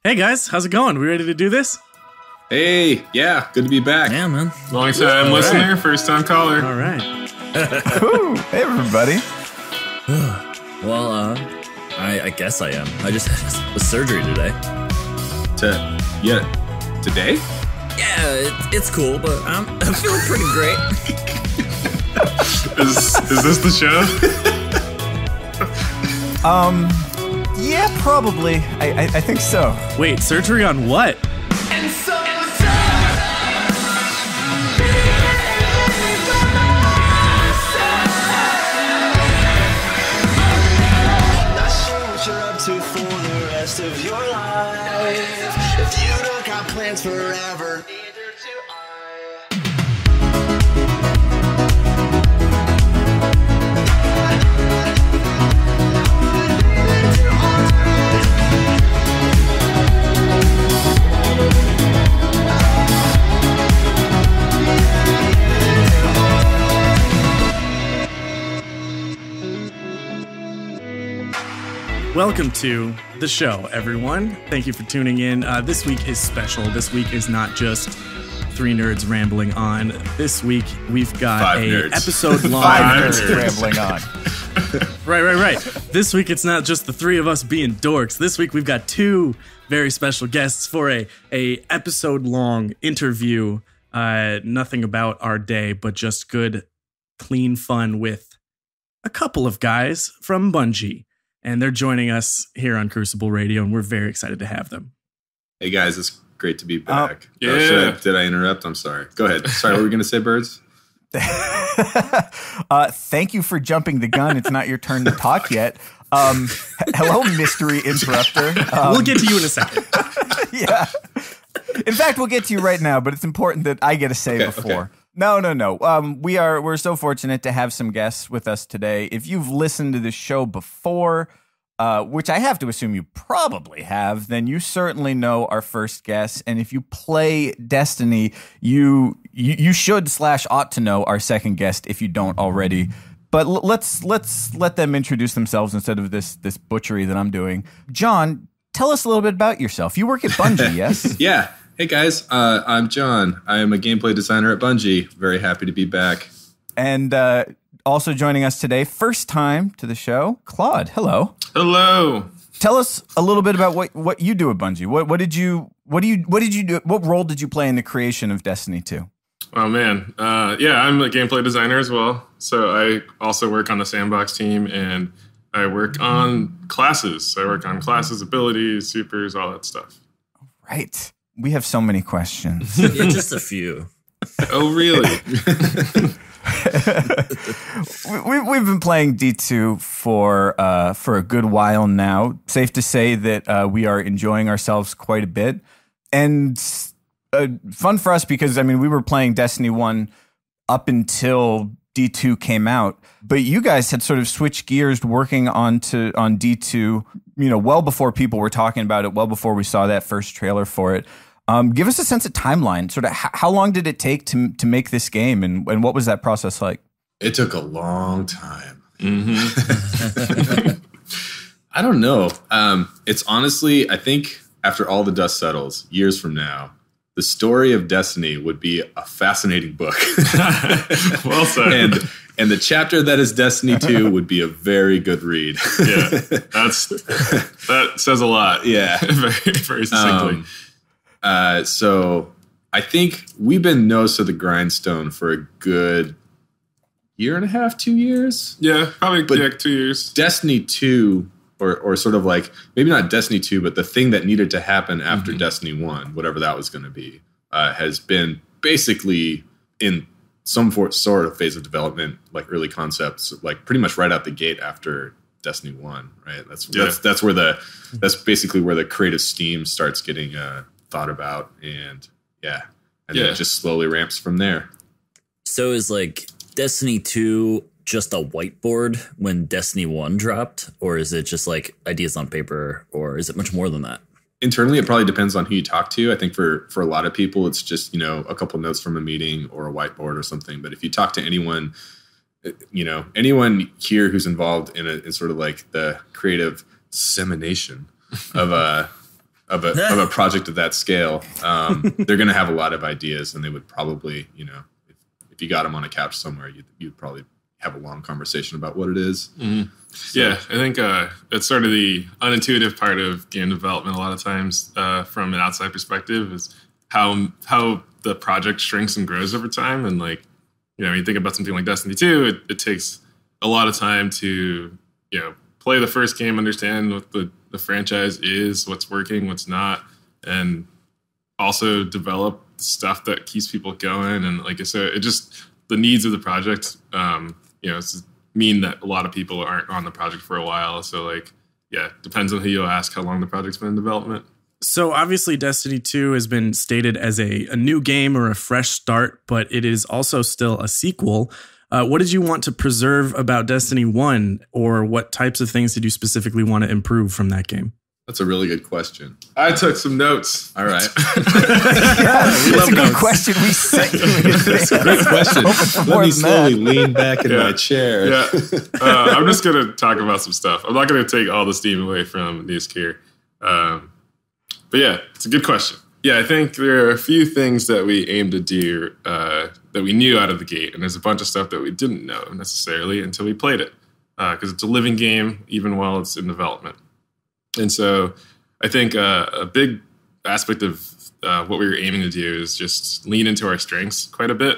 Hey guys, how's it going? We ready to do this? Hey, yeah, good to be back. Yeah, man. Long time listener, first time caller. All right. Hey, everybody. Well, I guess I am. I just had a surgery today. Today? Yeah, it's cool, but I'm feeling pretty great. Is this the show? Yeah, probably. I think so. Wait, surgery on what? Of your life. If you don't got plans forever, neither do Welcome to the show, everyone. Thank you for tuning in. This week is special. This week is not just three nerds rambling on. This week we've got episode-long Five nerds rambling on. Right. This week it's not just the three of us being dorks. This week we've got two very special guests for a episode-long interview. Nothing about our day, but just good, clean fun with a couple of guys from Bungie. And they're joining us here on Crucible Radio, and we're very excited to have them. Hey guys, it's great to be back. Yeah. Did I interrupt? I'm sorry. Go ahead. Sorry, what were we going to say, birds? Thank you for jumping the gun. It's not your turn to talk yet. Hello, mystery interrupter. We'll get to you in a second. Yeah. In fact, we'll get to you right now, but it's important that I get a say before. Okay. No. We're so fortunate to have some guests with us today. If you've listened to the show before, which I have to assume you probably have, then you certainly know our first guest. And if you play Destiny, you should / ought to know our second guest if you don't already. But let's let them introduce themselves instead of this butchery that I'm doing. Jon, tell us a little bit about yourself. You work at Bungie, yes? Yeah. Hey guys, I'm Jon. I am a gameplay designer at Bungie. Very happy to be back. And also joining us today, first time to the show, Claude. Hello. Hello. Tell us a little bit about what you do at Bungie. What did you do? What role did you play in the creation of Destiny 2? Oh man, yeah, I'm a gameplay designer as well. So I also work on the sandbox team, and I work on classes. I work on classes, abilities, supers, all that stuff. Right. We have so many questions. Yeah, just a few. Oh, really? We've been playing D2 for a good while now. Safe to say that we are enjoying ourselves quite a bit, and fun for us because we were playing Destiny 1 up until D2 came out, but you guys had sort of switched gears working on D2, well before people were talking about it, well before we saw that first trailer for it. Give us a sense of timeline. Sort of how long did it take to make this game, and what was that process like? It took a long time. Mm-hmm. I don't know. It's honestly, I think after all the dust settles, years from now, the story of Destiny would be a fascinating book. Well said. And the chapter that is Destiny 2 would be a very good read. Yeah, that says a lot. Yeah. very, very succinctly. So I think we've been nose to the grindstone for a good year and a half, 2 years. Yeah, probably 2 years. Destiny 2, or sort of like, maybe not Destiny 2, but the thing that needed to happen after Destiny 1, whatever that was going to be, has been basically in some sort of phase of development, like early concepts, like pretty much right out the gate after Destiny 1, right? That's basically where the creative steam starts getting thought about, and then it just slowly ramps from there. So is like Destiny 2 just a whiteboard when Destiny 1 dropped, or is it just like ideas on paper, or is it much more than that? Internally, it probably depends on who you talk to. I think for a lot of people, it's just, a couple notes from a meeting or a whiteboard or something. But if you talk to anyone, anyone here who's involved in sort of like the creative dissemination of of a project of that scale, they're going to have a lot of ideas, and they would probably, if you got them on a couch somewhere, you'd probably have a long conversation about what it is. Mm-hmm. So. Yeah, I think it's sort of the unintuitive part of game development a lot of times from an outside perspective is how the project shrinks and grows over time. And you think about something like Destiny 2, it takes a lot of time to, play the first game, understand what the franchise is, what's working, what's not, and also develop stuff that keeps people going. And so it just, the needs of the project, mean that a lot of people aren't on the project for a while. So depends on who you ask how long the project's been in development. So obviously Destiny 2 has been stated as a new game or a fresh start, but it is also still a sequel. What did you want to preserve about Destiny 1, or what types of things did you specifically want to improve from that game? That's a really good question. I took some notes. All right. That's a good question. We sent you. That's a great question. Let me slowly lean back in my chair. Yeah. I'm just going to talk about some stuff. I'm not going to take all the steam away from Nisk here. But yeah, it's a good question. Yeah, I think there are a few things that we aim to do that we knew out of the gate. And there's a bunch of stuff that we didn't know necessarily until we played it. Because it's a living game, even while it's in development. And so I think a big aspect of what we were aiming to do is just lean into our strengths quite a bit.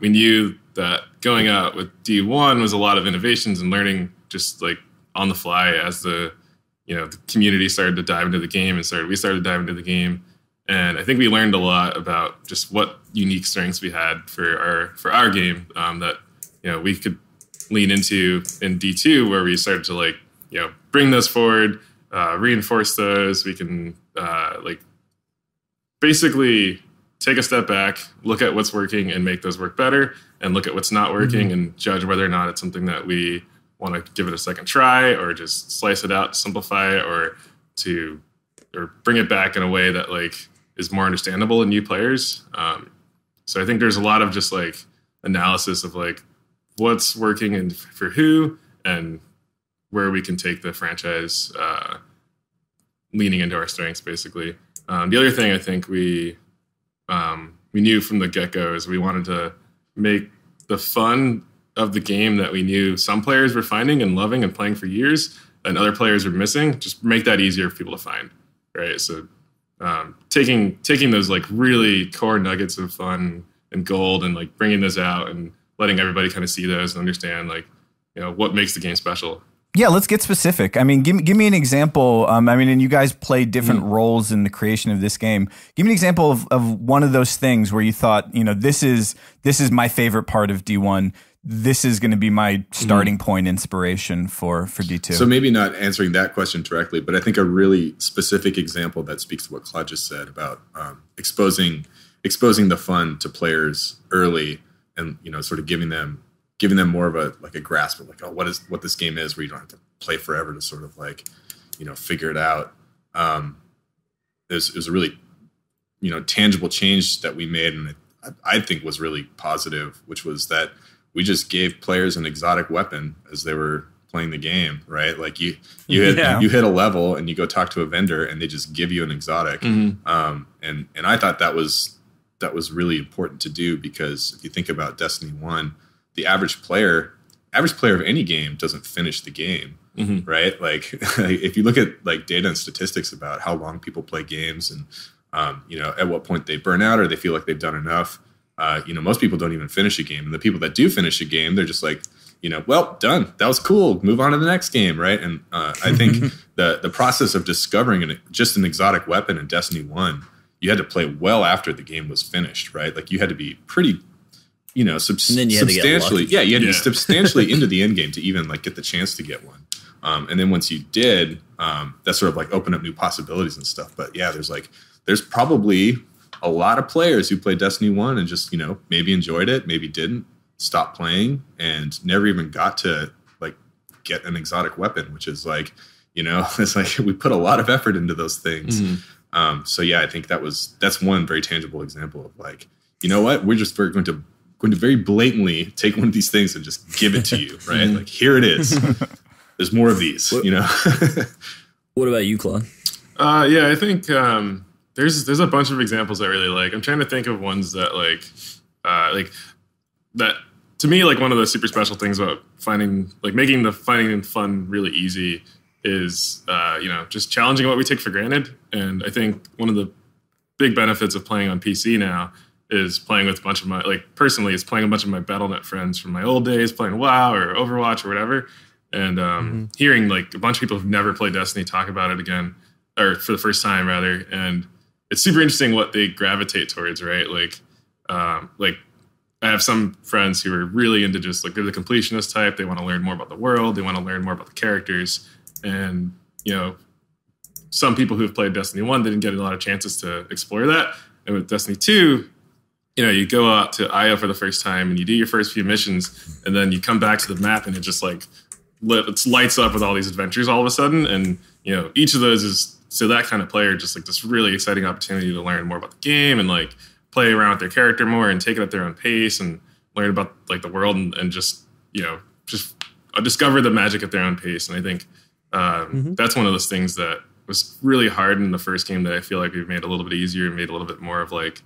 We knew that going out with D1 was a lot of innovations and learning just on the fly as the community started to dive into the game and we started diving into the game. And I think we learned a lot about just what unique strengths we had for our game that we could lean into in D2, where we started to bring those forward. Reinforce those. We can basically take a step back, look at what's working and make those work better, and look at what's not working and judge whether or not it's something that we want to give it a second try, or just slice it out, simplify it, or bring it back in a way that is more understandable to new players. So I think there's a lot of just analysis of what's working and for who, and where we can take the franchise, leaning into our strengths, basically. The other thing I think we knew from the get-go is we wanted to make the fun of the game that we knew some players were finding and loving and playing for years, and other players were missing. Just make that easier for people to find, right? So taking those really core nuggets of fun and gold and bringing those out and letting everybody kind of see those and understand what makes the game special. Yeah, let's get specific. I mean, give me an example. And you guys played different roles in the creation of this game. Give me an example of one of those things where you thought, this is my favorite part of D1. This is going to be my starting point inspiration for D2. So maybe not answering that question directly, but I think a really specific example that speaks to what Claude just said about exposing the fun to players early, and sort of giving them more of a grasp of what this game is, where you don't have to play forever to sort of figure it out. It was a really tangible change that we made, and I think was really positive, which was that we just gave players an exotic weapon as they were playing the game, right? You hit a level and you go talk to a vendor and they just give you an exotic. And I thought that was really important to do, because if you think about Destiny 1, the average player of any game doesn't finish the game, right? If you look at data and statistics about how long people play games and at what point they burn out or they feel like they've done enough, most people don't even finish a game. And the people that do finish a game, they're just well, done. That was cool. Move on to the next game, right? And I think the process of discovering just an exotic weapon in Destiny 1, you had to play well after the game was finished, right? You had to be pretty substantially, you had to be substantially into the end game to even get the chance to get one. And then once you did, that sort of opened up new possibilities and stuff. But yeah, there's probably a lot of players who played Destiny 1 and just, maybe enjoyed it, maybe didn't, stopped playing, and never even got to get an exotic weapon, which is it's we put a lot of effort into those things. So yeah, I think that's one very tangible example of what, we're going to very blatantly take one of these things and just give it to you, right? Here it is. There's more of these, What about you, Claude? Yeah, I think there's a bunch of examples I really like. I'm trying to think of ones that like that to me, like one of the super special things about making the finding and fun really easy is just challenging what we take for granted. And I think one of the big benefits of playing on PC now is playing with a bunch of my personally is playing a bunch of my BattleNet friends from my old days, playing WoW or Overwatch or whatever, and hearing like a bunch of people who've never played Destiny talk about it again, or for the first time rather, and it's super interesting what they gravitate towards, right? Like I have some friends who are really into just like they're the completionist type. They want to learn more about the world. They want to learn more about the characters. And, some people who've played Destiny 1 didn't get a lot of chances to explore that. And with Destiny 2, you go out to Io for the first time and you do your first few missions and then you come back to the map and it just like it lights up with all these adventures all of a sudden. And, each of those is, so that kind of player, just like this really exciting opportunity to learn more about the game and like play around with their character more and take it at their own pace and learn about like the world and just discover the magic at their own pace. And I think that's one of those things that was really hard in the first game that I feel like we've made a little bit easier and made a little bit more of like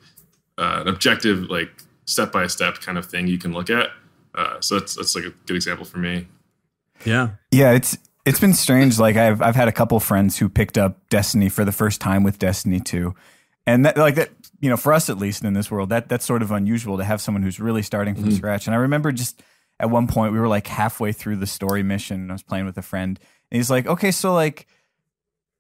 an objective, like step-by-step kind of thing you can look at. So that's like a good example for me. Yeah. Yeah, it's been strange. Like I've had a couple friends who picked up Destiny for the first time with Destiny 2. And that for us at least in this world, that's sort of unusual to have someone who's really starting from scratch. And I remember just at one point we were like halfway through the story mission and I was playing with a friend and he's like, okay, so like,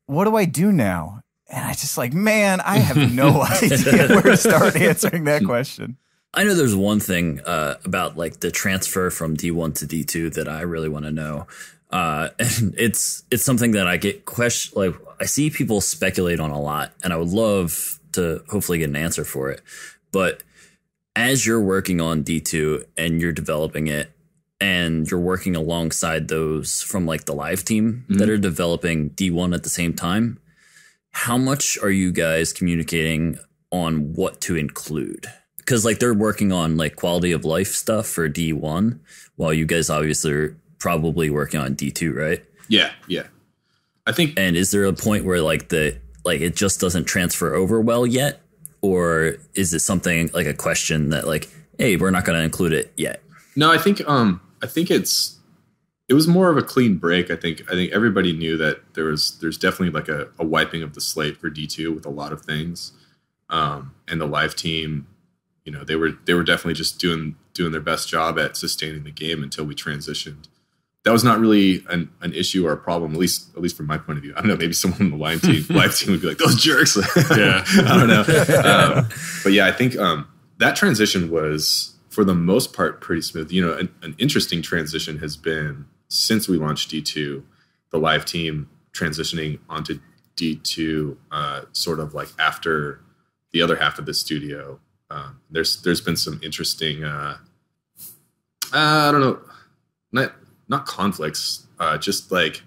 what do I do now? And I just like, man, I have no idea where to start answering that question. I know there's one thing about like the transfer from D1 to D2 that I really want to know. And it's something that I get I see people speculate on a lot and I would love to hopefully get an answer for it. But as you're working on D2 and you're developing it and you're working alongside those from like the live team that are developing D1 at the same time, how much are you guys communicating on what to include? Because like they're working on like quality of life stuff for D1 while you guys obviously are probably working on D2, right? Yeah. I think. And is there a point where like it just doesn't transfer over well yet? Or is it something like a question that like, hey, we're not going to include it yet? No, I think it was more of a clean break. I think everybody knew that there's definitely like a wiping of the slate for D2 with a lot of things. And the live team, they were definitely just doing their best job at sustaining the game until we transitioned. That was not really an issue or a problem, at least from my point of view. I don't know, maybe someone on the live team would be like, those jerks. Yeah. I don't know. But yeah, I think that transition was, for the most part, pretty smooth. An interesting transition has been since we launched D2, the live team transitioning onto D2 sort of like after the other half of the studio. There's been some interesting, I don't know, not conflicts, just like,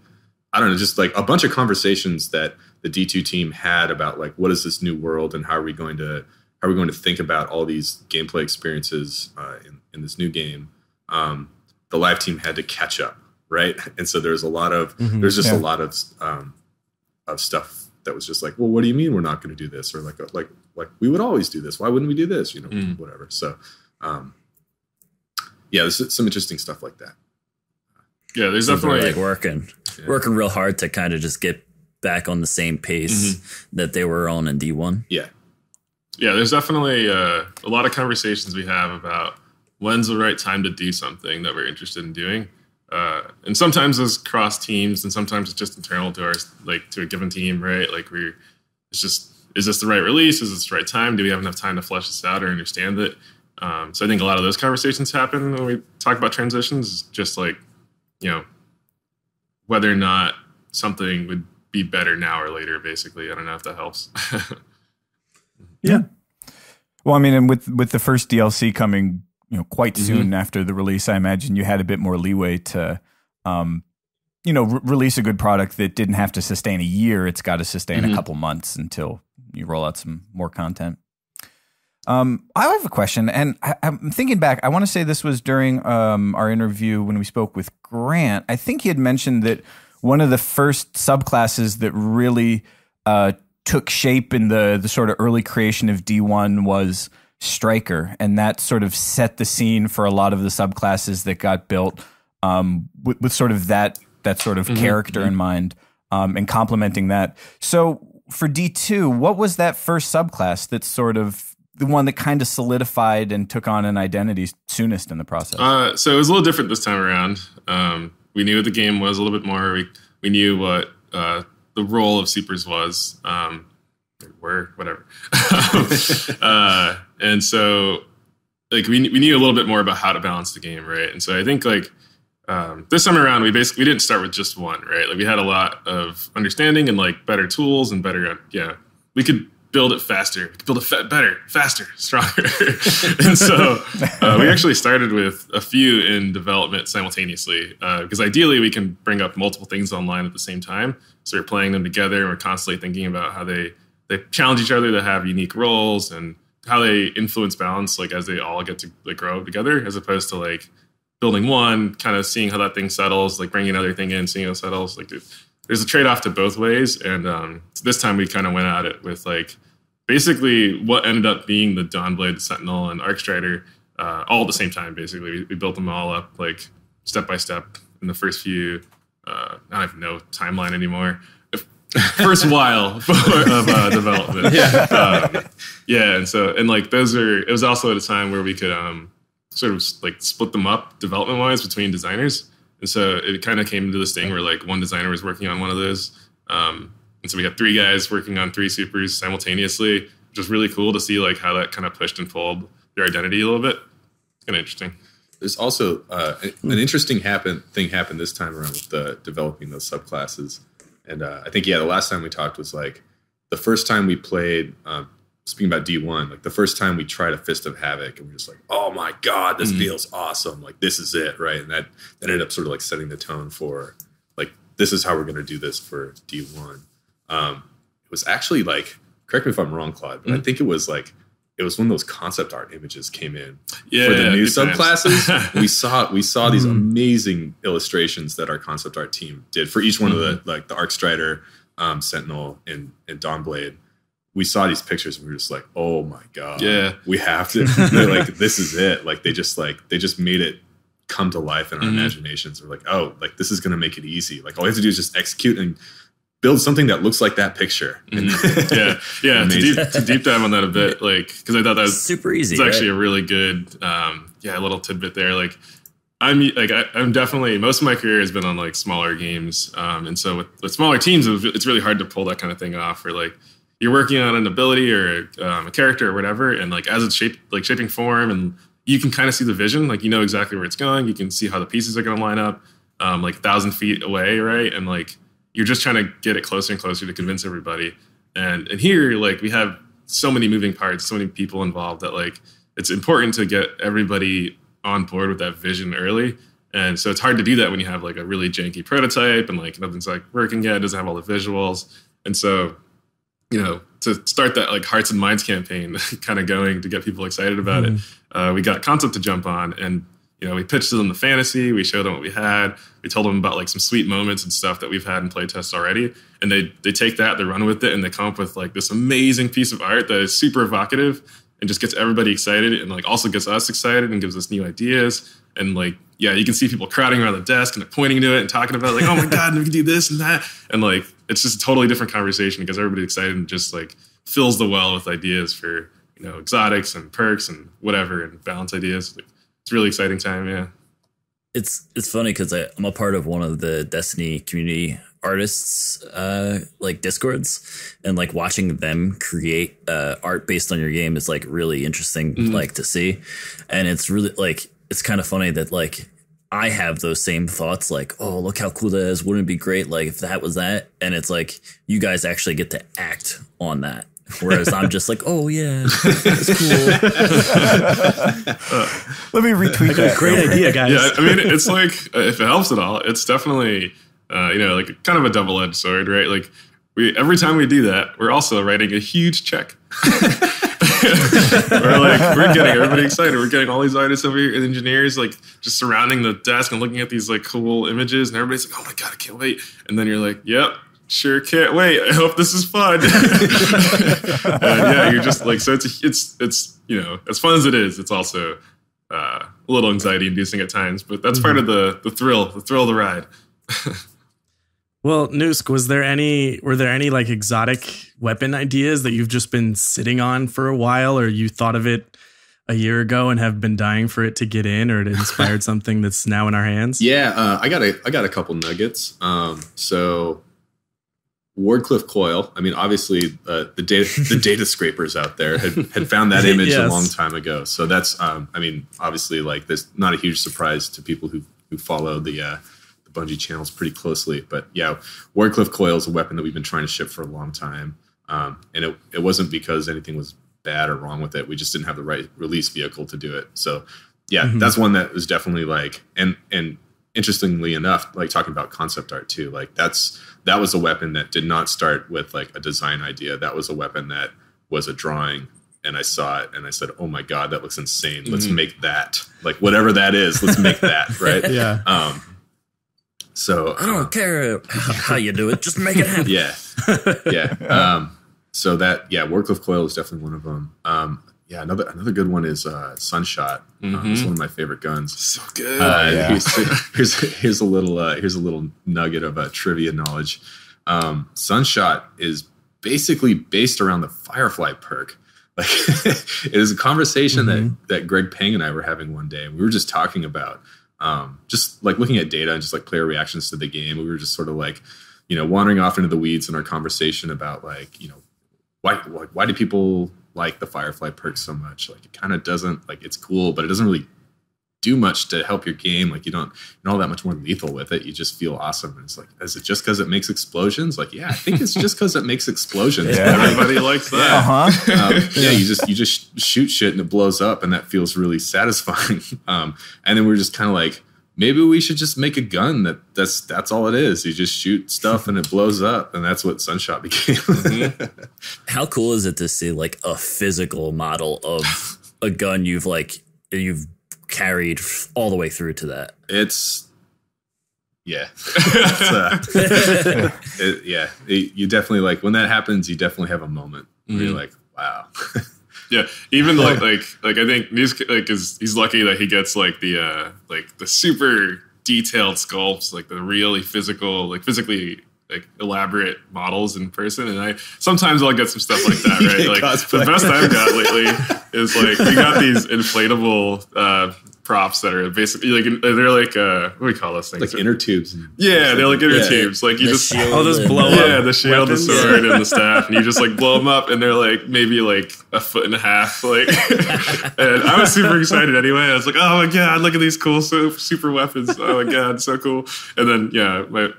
I don't know, just like a bunch of conversations that the D2 team had about like, what is this new world and how are we going to think about all these gameplay experiences in this new game. The live team had to catch up, right? And so there's a lot of a lot of stuff that was just like, well, what do you mean we're not going to do this? Or like we would always do this. Why wouldn't we do this? Whatever. So there's some interesting stuff like that. Yeah, there's definitely like working real hard to kind of just get back on the same pace that they were on in D1. Yeah. Yeah, there's definitely a lot of conversations we have about when's the right time to do something that we're interested in doing. And sometimes it's cross teams and sometimes it's just internal to to a given team, right? Like is this the right release? Is this the right time? Do we have enough time to flesh this out or understand it? So I think a lot of those conversations happen when we talk about transitions, just like, whether or not something would be better now or later, basically. I don't know if that helps. Yeah. Well, I mean, and with the first DLC coming, quite soon after the release, I imagine you had a bit more leeway to, release a good product that didn't have to sustain a year. It's got to sustain a couple months until you roll out some more content. I have a question, and I'm thinking back. I want to say this was during our interview when we spoke with Grant. I think he had mentioned that one of the first subclasses that really took shape in the sort of early creation of D1 was Striker, and that sort of set the scene for a lot of the subclasses that got built with sort of that sort of character in mind, and complementing that. So for D2, what was that first subclass that's sort of the one that kind of solidified and took on an identity soonest in the process? So it was a little different this time around. We knew what the game was a little bit more. We knew what the role of supers was, whatever. And so like we knew a little bit more about how to balance the game, right? And so I think like this time around, we didn't start with just one, right? Like we had a lot of understanding and like better tools and better, we could build it faster, we could build it better, faster, stronger. And so we actually started with a few in development simultaneously, because ideally we can bring up multiple things online at the same time. So we're playing them together and we're constantly thinking about how they challenge each other to have unique roles and how they influence balance, like as they all get to like grow together, as opposed to like building one, kind of seeing how that thing settles, like bringing another thing in, seeing how it settles. Like there's a trade-off to both ways. And this time we kind of went at it with like basically what ended up being the Dawnblade, Sentinel, and Arcstrider all at the same time. Basically, we built them all up like step by step in the first few. I don't even know timeline anymore. First while of development. And like it was also at a time where we could sort of like split them up development wise between designers. And so it kind of came into this thing where like one designer was working on one of those. And so we had 3 guys working on 3 supers simultaneously, which was really cool to see like how that kind of pushed and pulled their identity a little bit. It's kind of interesting. There's also an interesting thing happened this time around with developing those subclasses. And I think, the last time we talked was like the first time we played, speaking about D1, like the first time we tried a Fist of Havoc and we're just like, oh my God, this feels awesome. Like this is it, right? And that ended up sort of like setting the tone for like, this is how we're going to do this for D1. It was actually like, correct me if I'm wrong, Claude, but I think it was when those concept art images came in for the new subclasses. we saw these amazing illustrations that our concept art team did for each one of the like the Arcstrider, Sentinel, and Dawnblade. We saw these pictures and we were just like, oh my God, we have to. Like this is it. Like they just made it come to life in our imaginations. We're like, oh, like this is gonna make it easy. Like all we have to do is just execute and build something that looks like that picture. To deep dive on that a bit, like because I thought that was super easy. It's actually a really good, little tidbit there. Like I'm definitely, most of my career has been on like smaller games, and so with smaller teams, it's really hard to pull that kind of thing off. Where like you're working on an ability or a character or whatever, and like as it's shaping form, and you can kind of see the vision, like you know exactly where it's going. You can see how the pieces are going to line up, like 1,000 feet away, right? And like you're just trying to get it closer and closer to convince everybody. And here, like we have so many moving parts, so many people involved that like it's important to get everybody on board with that vision early. And so it's hard to do that when you have like a really janky prototype and like nothing's like working yet, it doesn't have all the visuals. And so, to start that like hearts and minds campaign kind of going to get people excited about it, we got concept to jump on, and we pitched them the fantasy. We showed them what we had. We told them about like some sweet moments and stuff that we've had in playtests already. And they take that, they run with it, and they come up with like this amazing piece of art that is super evocative and just gets everybody excited and like also gets us excited and gives us new ideas. And like, you can see people crowding around the desk and pointing to it and talking about like, oh my God, we can do this and that. And like, it's just a totally different conversation because everybody's excited and just like fills the well with ideas for, exotics and perks and whatever and balance ideas. Like, it's a really exciting time, yeah. It's funny because I'm a part of one of the Destiny community artists like Discords, and like watching them create art based on your game is like really interesting like to see. And it's really like it's kind of funny that like I have those same thoughts like, oh, look how cool that is. Wouldn't it be great like if that was that? And it's like you guys actually get to act on that. Whereas I'm just like, oh yeah, that's cool. Let me retweet that. Great idea, guys. Yeah, I mean, it's like if it helps at all, it's definitely like kind of a double-edged sword, right? Like every time we do that, we're also writing a huge check. we're getting everybody excited. We're getting all these artists over here and engineers like just surrounding the desk and looking at these like cool images, and everybody's like, oh my God, I can't wait. And then you're like, yep. sure can't wait. I hope this is fun. Yeah, you're just like, so it's you know, as fun as it is, it's also a little anxiety inducing at times, but that's part of the thrill of the ride. Well, Noosk, were there any like exotic weapon ideas that you've just been sitting on for a while, or you thought of it a year ago and have been dying for it to get in, or it inspired something that's now in our hands? Yeah, I got a couple nuggets. So Wardcliff Coil. I mean, obviously, the data scrapers out there had found that image Yes. a long time ago. So that's, I mean, obviously, like, there's not a huge surprise to people who follow the Bungie channels pretty closely. But yeah, Wardcliff Coil is a weapon that we've been trying to ship for a long time, and it wasn't because anything was bad or wrong with it. We just didn't have the right release vehicle to do it. So yeah, that's one that was definitely like, and interestingly enough, like talking about concept art too, like that was a weapon that did not start with like a design idea. That was a weapon that was a drawing, and I saw it and I said, oh my God, that looks insane. Let's make that, like, whatever that is, let's make that. Right. Yeah. So I don't care how you do it, just make it happen. Yeah. So that, Wardcliff Coil is definitely one of them. Another good one is Sunshot. It's one of my favorite guns. So good. Here's a little nugget of trivia knowledge. Sunshot is basically based around the Firefly perk. Like, it is a conversation that Greg Pang and I were having one day, and we were just talking about just like looking at data and just like player reactions to the game. We were just sort of like, you know, wandering off into the weeds in our conversation about like, you know, why do people like the Firefly perk so much? Like, it kind of doesn't, like, it's cool, but it doesn't really do much to help your game. Like, you're not all that much more lethal with it. You just feel awesome. And it's like, is it just because it makes explosions? Like, yeah, I think it's just because it makes explosions. Everybody likes that. You just shoot shit and it blows up, and that feels really satisfying. And then we're just kind of like, maybe we should just make a gun that's all it is. You just shoot stuff and it blows up, and that's what Sunshot became. How cool is it to see like a physical model of a gun you've carried all the way through to that? You definitely, like, when that happens, you definitely have a moment where you're like, wow. Yeah, even like I think he's lucky that he gets like the super detailed sculpts, like the really physically like elaborate models in person. And sometimes I'll get some stuff like that, right? Like the best I've got lately is like we got these inflatable props that are basically like they're like what do we call those things? Like inner tubes. Yeah, they're like inner tubes. Like you just those blow up. Yeah, the shield, the sword, and the staff, and you just like blow them up, and they're like maybe like a foot and a half. Like, and I was super excited anyway. I was like, oh my God, look at these cool super weapons. Oh my God, so cool. And then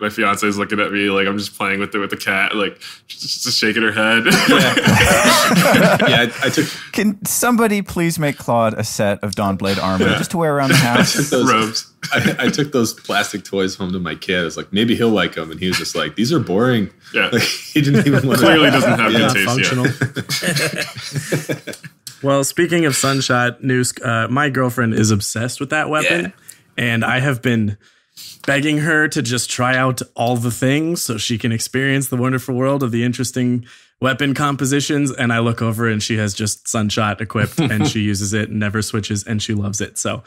my fiance is looking at me like I'm just playing with the cat, like just shaking her head. I took. Can somebody please make Claude a set of Dawnblade armor just to wear around the house? Robes. I took those plastic toys home to my kid. I was like, maybe he'll like them, and he was just like, these are boring. Yeah, like, he didn't even want clearly doesn't have good taste. Functional. Well, speaking of Sunshot, Noosk, my girlfriend is obsessed with that weapon, and I have been begging her to just try out all the things so she can experience the wonderful world of the interesting weapon compositions. And I look over and she has just Sunshot equipped and she uses it and never switches, and she loves it. So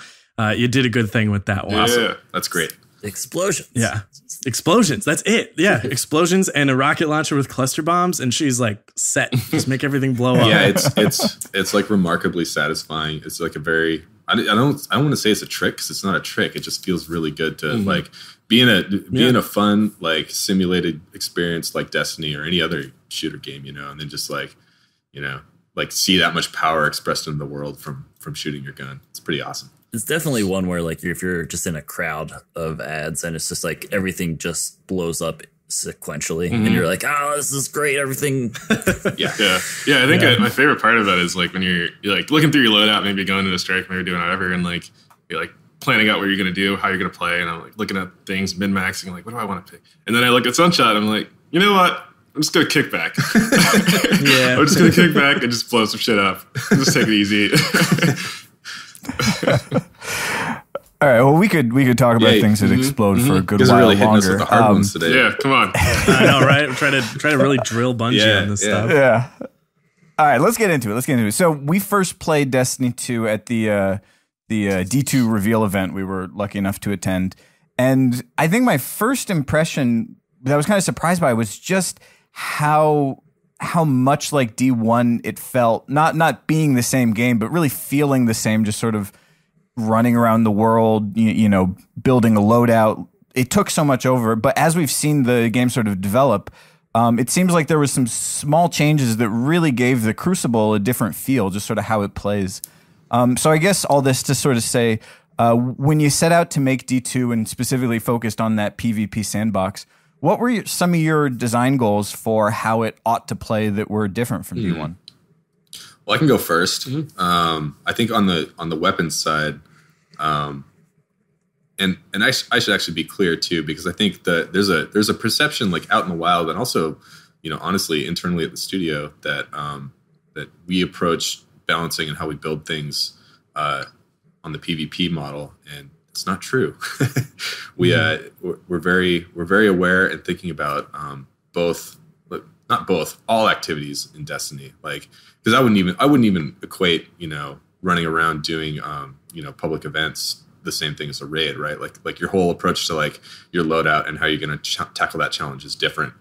you did a good thing with that one. Awesome. That's great. Explosions. Yeah. Explosions. That's it. Yeah. Explosions and a rocket launcher with cluster bombs. And she's like set. Just make everything blow up. Yeah. It's like remarkably satisfying. It's like a very, I don't want to say it's a trick, because it's not a trick. It just feels really good to like be in a fun, like, simulated experience like Destiny or any other shooter game, you know, and then just like, you know, like see that much power expressed in the world from shooting your gun. It's pretty awesome. It's definitely one where like if you're just in a crowd of ads and it's just like everything just blows up sequentially and you're like, oh, this is great, everything. Yeah. I think my favorite part of that is like when you're like looking through your loadout, maybe going to the strike, maybe doing whatever, and like you're like planning out what you're gonna do, how you're gonna play, and I'm like looking at things, min-maxing, like, what do I want to pick? And then I look at Sunshot, and I'm like, you know what? I'm just gonna kick back. I'm just gonna kick back and just blow some shit up. Just take it easy. All right. Well, we could talk about things that explode for a good while really hitting us longer. with the hard ones today. Yeah, come on. I know, right? Try to really drill Bungie on this stuff. Yeah. All right. Let's get into it. So we first played Destiny 2 at the D2 reveal event we were lucky enough to attend, and I think my first impression that I was kind of surprised by was just how much like D1 it felt, not being the same game, but really feeling the same, just sort of running around the world, you know, building a loadout. It took so much over, but as we've seen the game sort of develop, it seems like there was some small changes that really gave the Crucible a different feel, just sort of how it plays. So I guess all this to sort of say, when you set out to make D2 and specifically focused on that PvP sandbox, what were some of your design goals for how it ought to play that were different from D1? Well, I can go first. I think on the weapons side, and I should actually be clear too, because I think that there's a perception like out in the wild, and also, you know, honestly internally at the studio that that we approach balancing and how we build things on the PvP model, and it's not true. We're very aware and thinking about all activities in Destiny, like, because I wouldn't even equate, you know, running around doing you know, public events the same thing as a raid, right? Like your whole approach to like your loadout and how you're going to tackle that challenge is different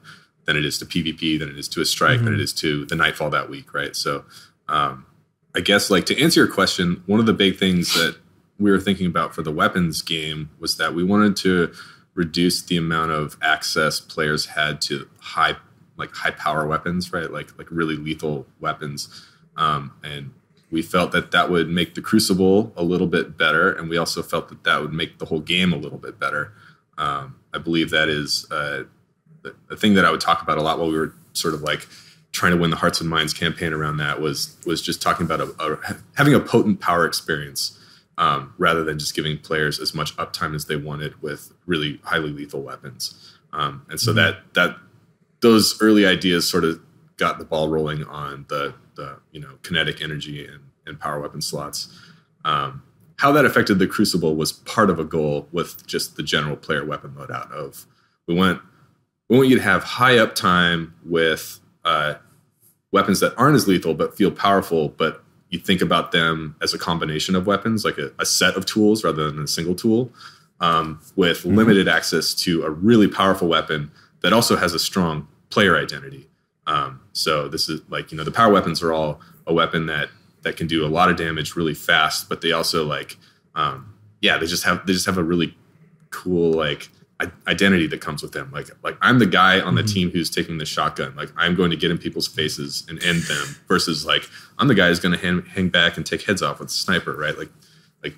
than it is to PvP, than it is to a strike, than it is to the Nightfall that week, right? So I guess, like, to answer your question, one of the big things that we were thinking about for the weapons game was that we wanted to reduce the amount of access players had to high power weapons, right? Like really lethal weapons. And we felt that would make the Crucible a little bit better. And we also felt that would make the whole game a little bit better. I believe that is the thing that I would talk about a lot while we were sort of like trying to win the Hearts and Minds campaign around that was just talking about having a potent power experience, rather than just giving players as much uptime as they wanted with really highly lethal weapons. And so that those early ideas sort of got the ball rolling on the you know, kinetic energy and power weapon slots. How that affected the Crucible was part of a goal with just the general player weapon loadout of we want you to have high uptime with weapons that aren't as lethal but feel powerful, but you think about them as a combination of weapons, like a set of tools rather than a single tool, with limited access to a really powerful weapon that also has a strong player identity. So this is like, you know, the power weapons are all a weapon that can do a lot of damage really fast, but they also like, they just have a really cool like identity that comes with them. Like I'm the guy on the team who's taking the shotgun. Like I'm going to get in people's faces and end them, versus like I'm the guy who's going to hang back and take heads off with a sniper, right? Like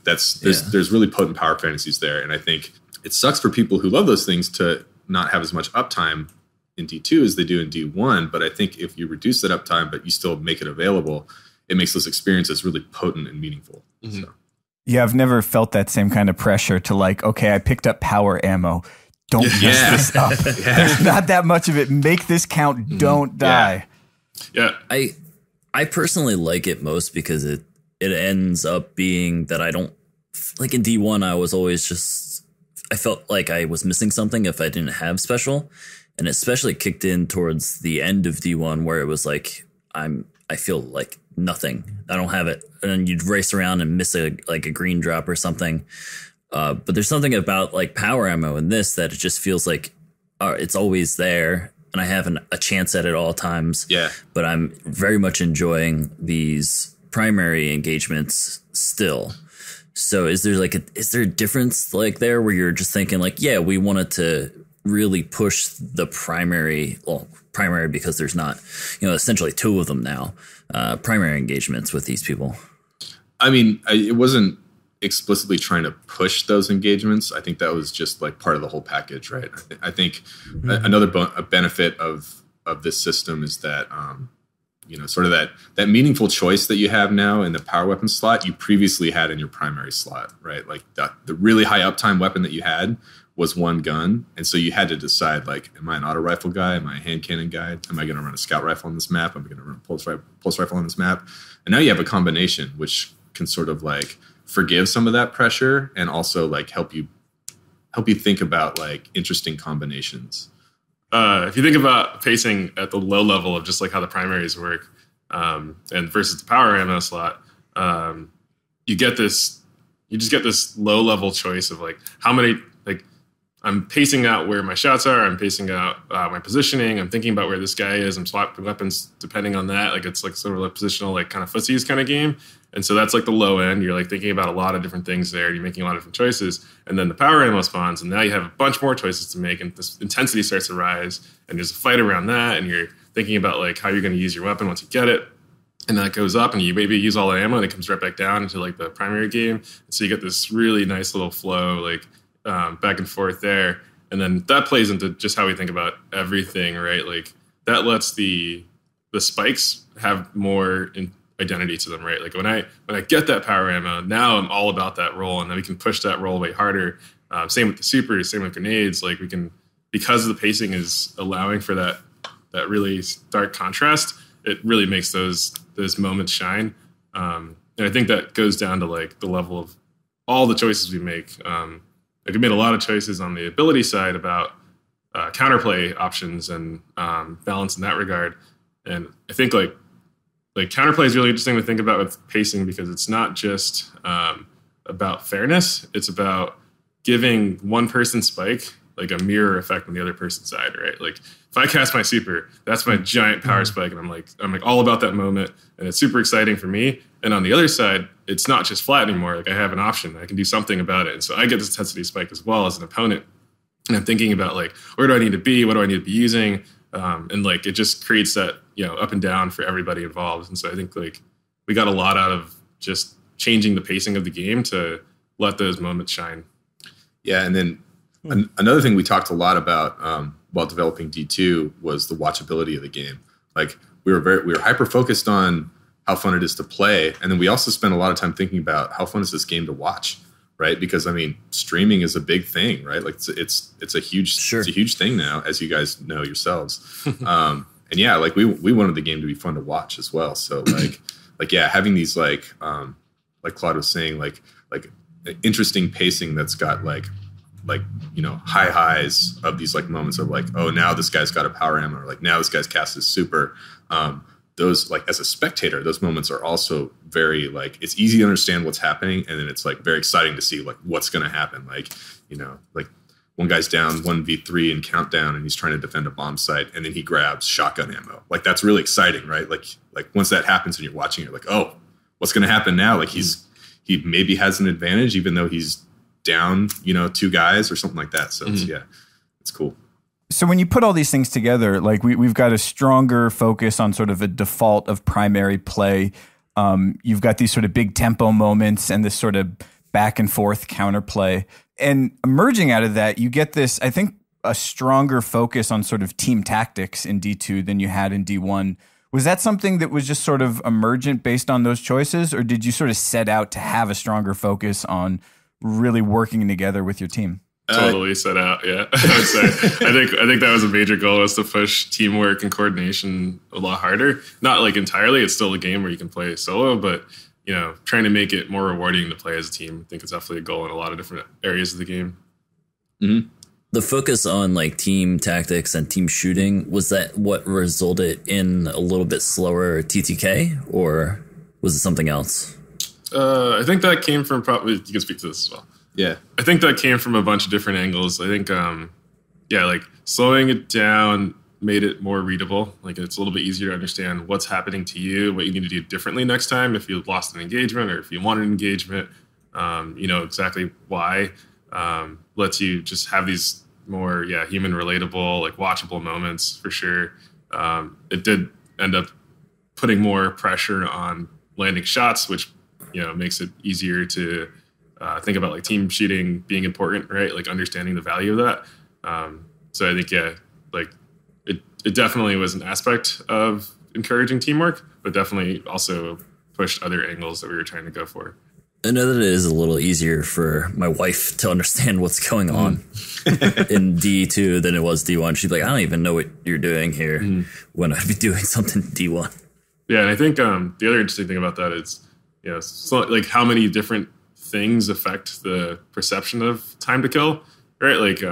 there's really potent power fantasies there, and I think it sucks for people who love those things to not have as much uptime in D2 as they do in D1. But I think if you reduce that uptime, but you still make it available, it makes those experiences really potent and meaningful. So. Yeah, I've never felt that same kind of pressure to like, okay, I picked up power ammo. Don't mess this up. There's not that much of it. Make this count. Don't die. Yeah. I personally like it most because it ends up being that I don't, like in D1, I was always I felt like I was missing something if I didn't have special. And especially kicked in towards the end of D1 where it was like, I feel like nothing. I don't have it. And then you'd race around and miss a green drop or something. But there's something about like power ammo in this that it just feels like it's always there, and I have a chance at it all times. Yeah. But I'm very much enjoying these primary engagements still. So is there a difference like there where you're just thinking like, yeah, we wanted to really push the primary because there's not, you know, essentially two of them now, primary engagements with these people? I mean, it wasn't explicitly trying to push those engagements. I think that was just like part of the whole package, right? I think another benefit of this system is that, you know, sort of that meaningful choice that you have now in the power weapon slot, you previously had in your primary slot, right? Like the really high uptime weapon that you had was one gun. And so you had to decide, like, am I an auto rifle guy? Am I a hand cannon guy? Am I going to run a scout rifle on this map? Am I going to run a pulse rifle on this map? And now you have a combination, which can sort of like forgive some of that pressure and also like help you think about like interesting combinations. If you think about pacing at the low level of just like how the primaries work, and versus the power ammo slot, you just get this low level choice of like how many, like I'm pacing out where my shots are, I'm pacing out my positioning, I'm thinking about where this guy is, I'm swapping weapons depending on that. Like it's like sort of a positional, like kind of footsies kind of game. And so that's like the low end. You're like thinking about a lot of different things there. You're making a lot of different choices. And then the power ammo spawns, and now you have a bunch more choices to make, and this intensity starts to rise. And there's a fight around that, and you're thinking about like how you're going to use your weapon once you get it. And then it goes up, and you maybe use all the ammo, and it comes right back down into like the primary game. And so you get this really nice little flow, like back and forth there. And then that plays into just how we think about everything, right? Like that lets the spikes have more identity to them, right? Like when I get that power ammo, now I'm all about that roll, and then we can push that roll way harder. Same with the supers, same with grenades. Like we can, because the pacing is allowing for that really stark contrast, it really makes those moments shine. And I think that goes down to like the level of all the choices we make. Like we made a lot of choices on the ability side about counterplay options and balance in that regard. And I think like counterplay is really interesting to think about with pacing, because it's not just about fairness. It's about giving one person spike like a mirror effect on the other person's side, right? Like if I cast my super, that's my giant power spike, and I'm like all about that moment, and it's super exciting for me. And on the other side, it's not just flat anymore. Like I have an option. I can do something about it. And so I get this intensity spike as well as an opponent. And I'm thinking about like, where do I need to be? What do I need to be using? And like it just creates that, up and down for everybody involved. And so I think like we got a lot out of just changing the pacing of the game to let those moments shine. Yeah, and then another thing we talked a lot about while developing D2 was the watchability of the game. Like we were hyper focused on how fun it is to play, and then we also spent a lot of time thinking about how fun is this game to watch, right? Because I mean, streaming is a big thing, right? Like it's a huge thing now, as you guys know yourselves. And yeah, like we wanted the game to be fun to watch as well. So like yeah, having these like Claude was saying, like interesting pacing that's got like high highs of these like moments of like, oh, now this guy's got a power ammo, or like now this guy's cast his super. Those, like as a spectator, those moments are also very like, it's easy to understand what's happening, and then it's like very exciting to see like what's going to happen. Like like one guy's down 1v3 in Countdown, and he's trying to defend a bomb site, and then he grabs shotgun ammo. Like that's really exciting, right? Like once that happens and you're watching, you're like, oh, what's going to happen now? Like he maybe has an advantage even though he's down, 2 guys or something like that. So it's cool. So when you put all these things together, like we've got a stronger focus on sort of a default of primary play. You've got these sort of big tempo moments and this sort of back and forth counterplay. And emerging out of that, you get this, I think, a stronger focus on sort of team tactics in D2 than you had in D1. Was that something that was just sort of emergent based on those choices, or did you sort of set out to have a stronger focus on really working together with your team? Totally set out, yeah. I would say I think that was a major goal, was to push teamwork and coordination a lot harder. Not like entirely, it's still a game where you can play solo, but trying to make it more rewarding to play as a team. I think it's definitely a goal in a lot of different areas of the game. Mm-hmm. The focus on like team tactics and team shooting, was that what resulted in a little bit slower TTK, or was it something else? I think that came from, probably, you can speak to this as well. Yeah. I think that came from a bunch of different angles. I think, like slowing it down made it more readable. Like it's a little bit easier to understand what's happening to you, what you need to do differently next time if you lost an engagement or if you want an engagement, exactly why. Lets you just have these more, human relatable, like watchable moments for sure. It did end up putting more pressure on landing shots, which, makes it easier to think about like team shooting being important, right? Like understanding the value of that. So I think, like it definitely was an aspect of encouraging teamwork, but definitely also pushed other angles that we were trying to go for. I know that it is a little easier for my wife to understand what's going on in D2 than it was D1. She'd be like, I don't even know what you're doing here when I'd be doing something in D1. Yeah, and I think the other interesting thing about that is, so like how many different things affect the perception of time to kill, right? Like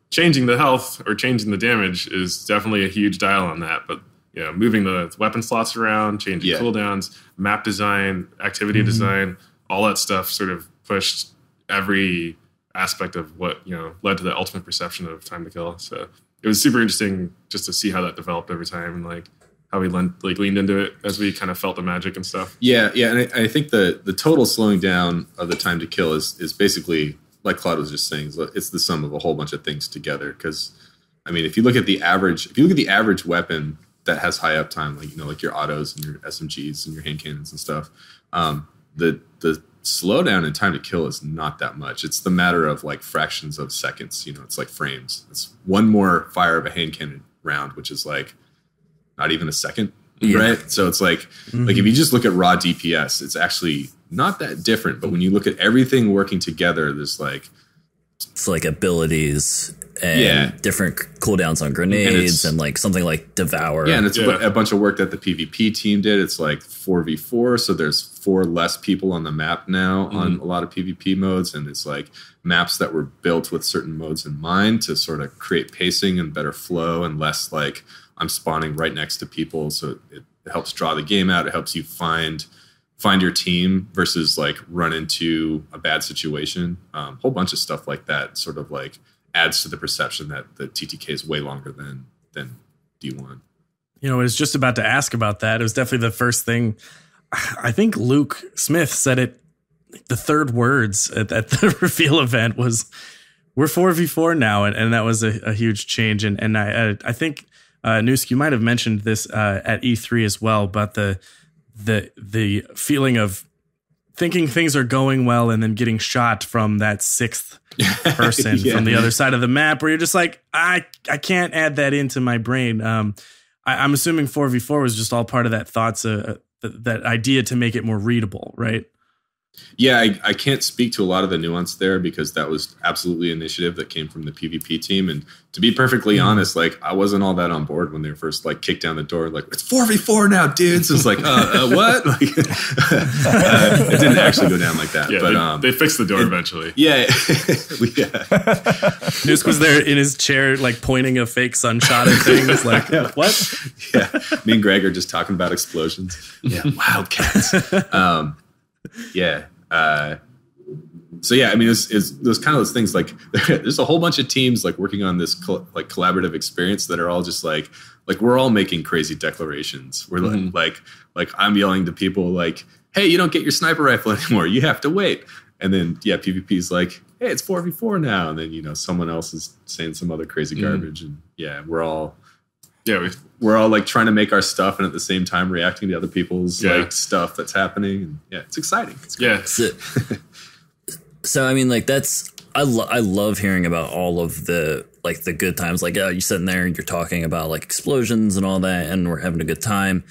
changing the health or changing the damage is definitely a huge dial on that. But moving the weapon slots around, changing cooldowns, map design, activity design, all that stuff sort of pushed every aspect of what led to the ultimate perception of time to kill. So it was super interesting just to see how that developed over time and like how we leaned into it as we kind of felt the magic and stuff. Yeah, and I think the total slowing down of the time to kill is basically, like Claude was just saying, it's the sum of a whole bunch of things together. Because I mean, if you look at the average weapon that has high uptime, like your autos and your SMGs and your hand cannons and stuff, the slowdown in time to kill is not that much. It's the matter of like fractions of seconds. It's like frames. It's one more fire of a hand cannon round, which is like not even a second, right? So it's like if you just look at raw DPS, it's actually not that different. But when you look at everything working together, there's like it's like abilities and different cooldowns on grenades and like something like Devour. Yeah, and it's a bunch of work that the PvP team did. It's like 4v4, so there's 4 less people on the map now on a lot of PvP modes, and it's like maps that were built with certain modes in mind to sort of create pacing and better flow and less like I'm spawning right next to people, so it helps draw the game out. It helps you find your team versus like run into a bad situation. Whole bunch of stuff like that sort of like adds to the perception that the TTK is way longer than D1. I was just about to ask about that. It was definitely the first thing. I think Luke Smith said it. The third words at the reveal event was, "We're 4v4 now," and that was a huge change. And I think Newsk, you might have mentioned this at E3 as well, about the feeling of thinking things are going well and then getting shot from that 6th person from the other side of the map, where you're just like, I can't add that into my brain. I'm assuming 4v4 was just all part of that that idea to make it more readable, right? Yeah, I can't speak to a lot of the nuance there because that was absolutely an initiative that came from the PvP team. And to be perfectly honest, like I wasn't all that on board when they first like kicked down the door, like it's 4v4 now, dudes. It's like, what? Like, it didn't actually go down like that. Yeah, but they fixed the door eventually. Yeah. Newsk was there in his chair, like pointing a fake sunshot at things. Like, what? Yeah. Me and Greg are just talking about explosions. Yeah. Wildcats. So yeah, I mean, it's those kind of those things. Like, there's a whole bunch of teams like working on this collaborative experience that are all just like we're all making crazy declarations. We're like I'm yelling to people like, "Hey, you don't get your sniper rifle anymore. You have to wait." And then PvP's like, "Hey, it's 4v4 now." And then someone else is saying some other crazy garbage, and we're all like trying to make our stuff and at the same time reacting to other people's like stuff that's happening. And it's exciting. It's great. So I mean, like I love hearing about all of the like the good times. Like, you're sitting there and you're talking about like explosions and all that, and we're having a good time.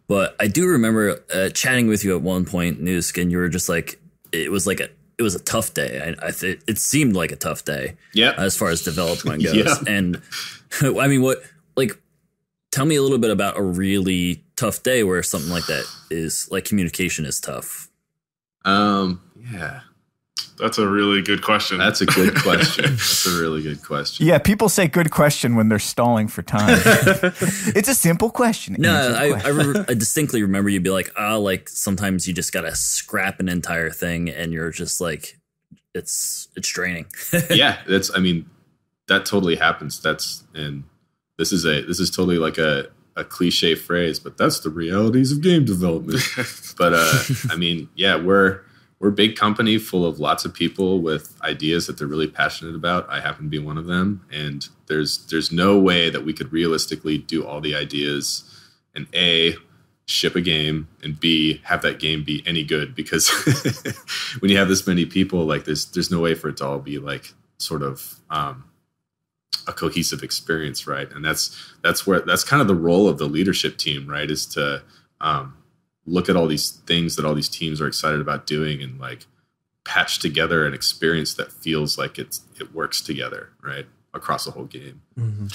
But I do remember chatting with you at one point, Newsk, and you were just like, it was a tough day. It seemed like a tough day. Yeah. As far as development goes. And I mean, tell me a little bit about a really tough day where something like that is like communication is tough. That's a really good question. That's a good question. That's a really good question. Yeah, people say good question when they're stalling for time. It's a simple question. No, I distinctly remember you'd be like, like sometimes you just got to scrap an entire thing and you're just like, it's draining. Yeah, that totally happens. This is totally like a cliche phrase, but that's the realities of game development. But we're a big company full of lots of people with ideas that they're really passionate about. I happen to be one of them, and there's no way that we could realistically do all the ideas and A, ship a game, and B, have that game be any good, because when you have this many people, like there's no way for it to all be like sort of a cohesive experience, right? And that's kind of the role of the leadership team, right? Is to look at all these things that all these teams are excited about doing and like patch together an experience that feels like it works together, right, across the whole game. Mm-hmm.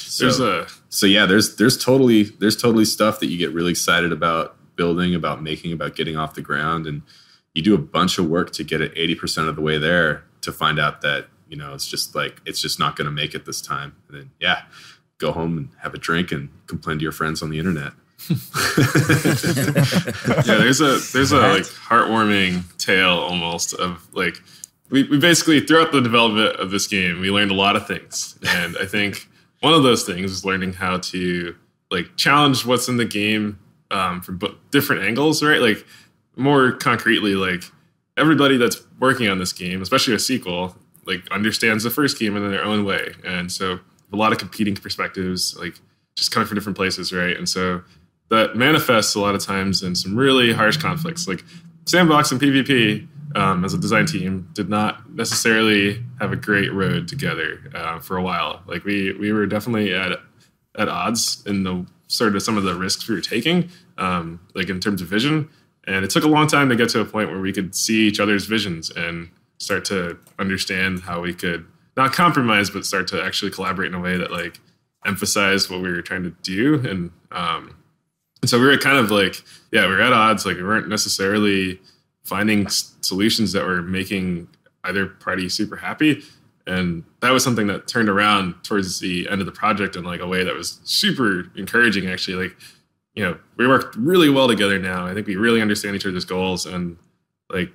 There's totally stuff that you get really excited about building, about making, about getting off the ground, and you do a bunch of work to get it 80% of the way there to find out that, you know, it's just not going to make it this time. And then, go home and have a drink and complain to your friends on the internet. There's a like heartwarming tale almost of like, we basically throughout the development of this game, we learned a lot of things. And I think one of those things is learning how to like challenge what's in the game from different angles, right? Like more concretely, like everybody that's working on this game, especially a sequel, like understands the first game in their own way. And so a lot of competing perspectives, like just coming from different places, right? And so that manifests a lot of times in some really harsh conflicts. Like Sandbox and PvP as a design team did not necessarily have a great road together for a while. Like we were definitely at odds in the sort of some of the risks we were taking, like in terms of vision. And it took a long time to get to a point where we could see each other's visions and start to understand how we could not compromise, but start to actually collaborate in a way that like emphasized what we were trying to do. And so we were kind of like, we were at odds. Like we weren't necessarily finding solutions that were making either party super happy. And that was something that turned around towards the end of the project in like a way that was super encouraging, actually. Like, you know, we worked really well together now. I think we really understand each other's goals. And like,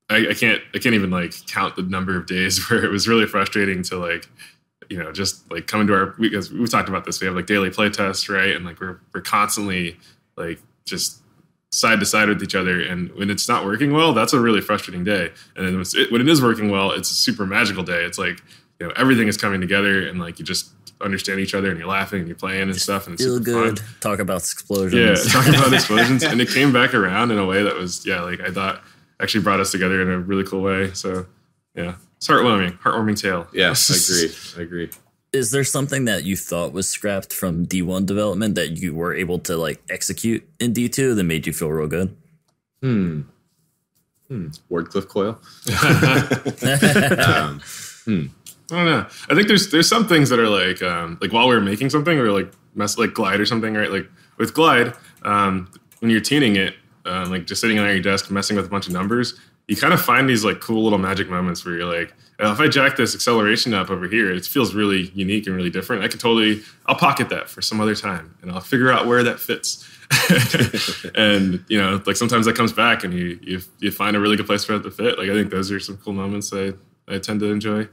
I can't even like count the number of days where it was really frustrating to like, you know, just like coming to because we've talked about this. We have like daily play tests, right? And like we're constantly like just side to side with each other. And when it's not working well, that's a really frustrating day. And then when it is working well, it's a super magical day. It's like, you know, everything is coming together and like you just understand each other and you're laughing and you're playing and stuff. And it's feel super good. fun. Talk about explosions. Yeah, talk about explosions. And it came back around in a way that was, like I thought actually brought us together in a really cool way. So yeah, it's heartwarming tale. Yeah, I agree. Is there something that you thought was scrapped from D1 development that you were able to like execute in D2 that made you feel real good? Wardcliff Coil. I don't know. I think there's some things that are like while we were making something or like like Glide or something, right? Like with Glide, when you're tuning it, like just sitting on your desk messing with a bunch of numbers, you kind of find these like cool little magic moments where you're like, if I jack this acceleration up over here, it feels really unique and really different. I'll pocket that for some other time and I'll figure out where that fits. And, you know, like sometimes that comes back and you find a really good place for it to fit. Like, I think those are some cool moments I tend to enjoy.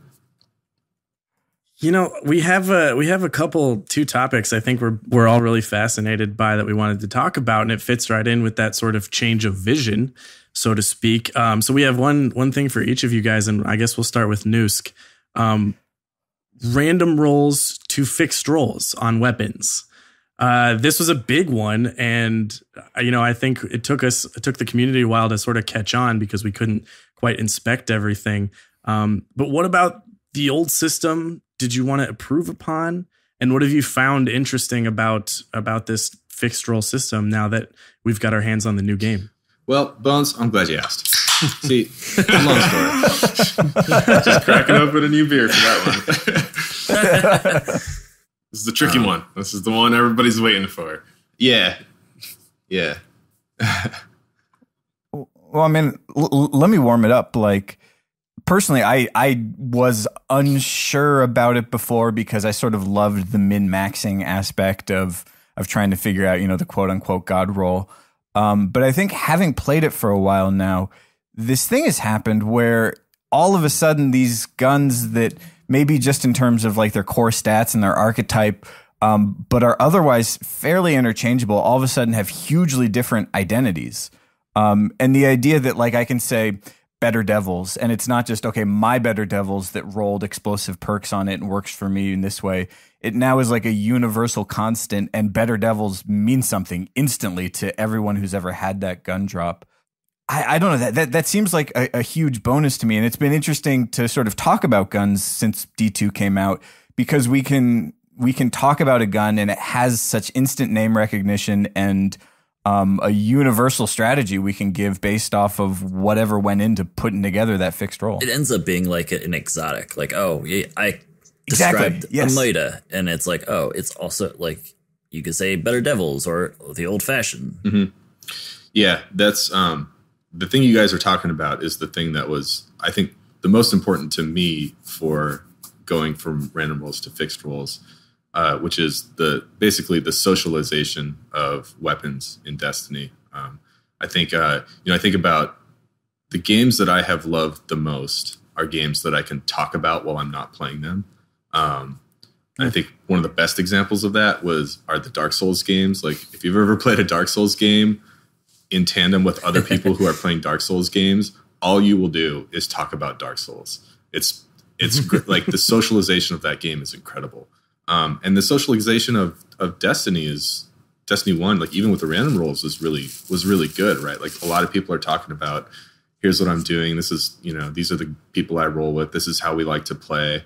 You know, we have a two topics I think we're all really fascinated by that we wanted to talk about, and it fits right in with that sort of change of vision, so to speak. So we have one thing for each of you guys, and I guess we'll start with Noosk. Random rolls to fixed rolls on weapons. This was a big one, and you know, I think it took the community a while to sort of catch on because we couldn't quite inspect everything. But what about the old system? Did you want to improve upon? And what have you found interesting about this fixed roll system now that we've got our hands on the new game? Well, Bones, I'm glad you asked. See, long story. Just cracking open a new beer for that one. This is the tricky one. This is the one everybody's waiting for. Yeah. Well, I mean, let me warm it up. Like, personally, I was unsure about it before because I sort of loved the min-maxing aspect of trying to figure out, you know, the quote-unquote God roll. But I think having played it for a while now, this thing has happened where all of a sudden these guns that maybe just in terms of like their core stats and their archetype, but are otherwise fairly interchangeable, all of a sudden have hugely different identities. And the idea that like I can say Better Devils, and it's not just, okay, my Better Devils that rolled explosive perks on it and works for me in this way. It now is like a universal constant, and Better Devils means something instantly to everyone who's ever had that gun drop. I don't know, that seems like a huge bonus to me, and it's been interesting to sort of talk about guns since D2 came out, because we can talk about a gun and it has such instant name recognition and a universal strategy we can give based off of whatever went into putting together that fixed roll. It ends up being like an exotic, like, oh, yeah, I Exactly. described Yes. a Mida, and it's like, oh, it's also like you could say Better Devils or the old fashioned. Mm-hmm. Yeah, that's the thing you guys are talking about is the thing that was, I think, the most important to me for going from random rolls to fixed rolls, which is basically the socialization of weapons in Destiny. I think I think about the games that I have loved the most are games that I can talk about while I'm not playing them. I think one of the best examples of that are the Dark Souls games. Like, if you've ever played a Dark Souls game in tandem with other people who are playing Dark Souls games, all you will do is talk about Dark Souls. It's like the socialization of that game is incredible. And the socialization of Destiny 1, like even with the random rolls, was really good, right? Like, a lot of people are talking about, here's what I'm doing. This is, these are the people I roll with. This is how we like to play.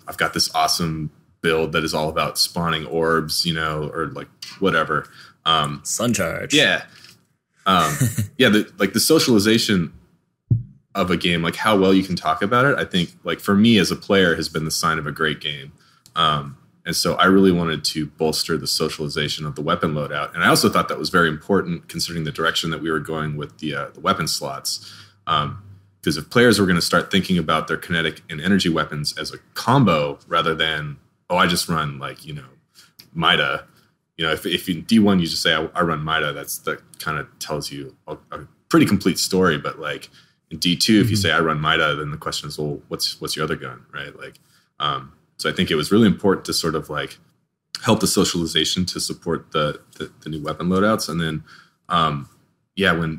I've got this awesome build that is all about spawning orbs, or like whatever. Sun charge. Yeah. The socialization of a game, like how well you can talk about it, I think, like, for me as a player, has been the sign of a great game. And so I really wanted to bolster the socialization of the weapon loadout. And I also thought that was very important considering the direction that we were going with the weapon slots. Because if players were going to start thinking about their kinetic and energy weapons as a combo rather than, I just run Mida. If in D1 you just say I run Mida, that kind of tells you a pretty complete story. But like in D2, if you say I run Mida, then the question is, well, what's your other gun, right? Like, so I think it was really important to sort of like help the socialization to support the new weapon loadouts. And then,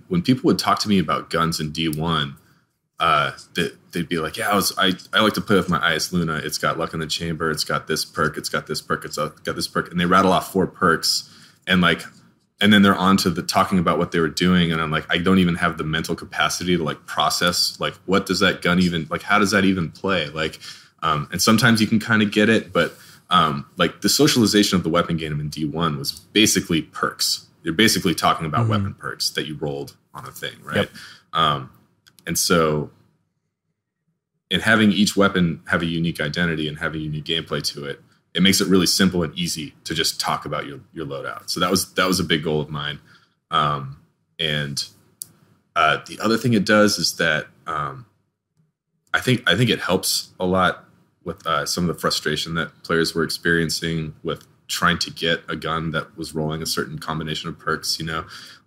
when people would talk to me about guns in D1, they'd be like, I like to play with my IS Luna. It's got luck in the chamber. It's got this perk. It's got this perk. It's got this perk. And they rattle off 4 perks, and then they're on to the talking about what they were doing. And I'm like, I don't even have the mental capacity to like process, like, what does that gun even, like, how does that even play? Like, and sometimes you can kind of get it, but like the socialization of the weapon game in D1 was basically perks. You're basically talking about weapon perks that you rolled on a thing, right? Yep. And so in having each weapon have a unique identity and have a unique gameplay to it, it makes it really simple and easy to just talk about your loadout. So that was a big goal of mine. And the other thing it does is that I think it helps a lot with some of the frustration that players were experiencing with trying to get a gun that was rolling a certain combination of perks.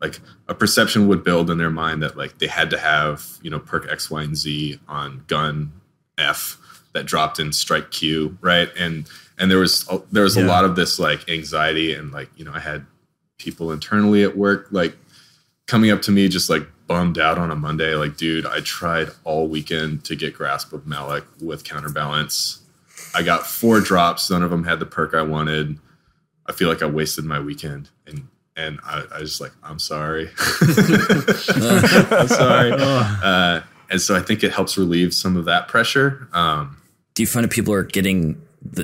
Like a perception would build in their mind that like they had to have perk X, Y, and Z on gun F that dropped in strike Q, right? And there was a lot of this like anxiety, and like I had people internally at work like coming up to me just like bummed out on a Monday, like, dude, I tried all weekend to get Grasp of Malak with Counterbalance. I got 4 drops. None of them had the perk I wanted. I feel like I wasted my weekend. And I just like, I'm sorry. I'm sorry. And so I think it helps relieve some of that pressure. Do you find that people are getting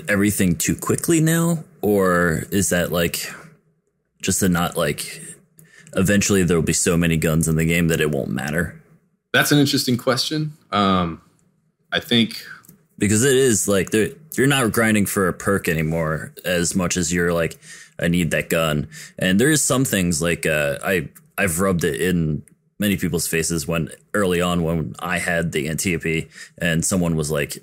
everything too quickly now? Or is that like just a not like eventually there will be so many guns in the game that it won't matter? That's an interesting question. I think because it is like you're not grinding for a perk anymore as much as you're like, I need that gun. And there's some things like I've rubbed it in many people's faces when early on when I had the Antiope and someone was like,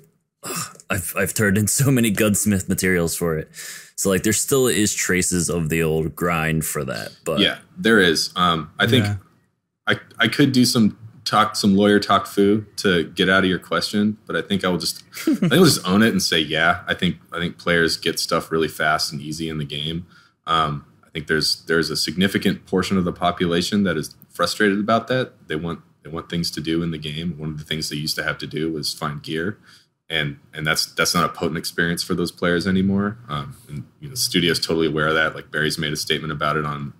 I've turned in so many gunsmith materials for it. So like there still is traces of the old grind for that. But yeah, there is. I think I could do some lawyer talk foo to get out of your question, but I think I'll just own it and say, yeah, I think players get stuff really fast and easy in the game. I think there's a significant portion of the population that is frustrated about that. They want things to do in the game. One of the things they used to have to do was find gear. And that's not a potent experience for those players anymore. And the studio's totally aware of that. Like Barry's made a statement about it on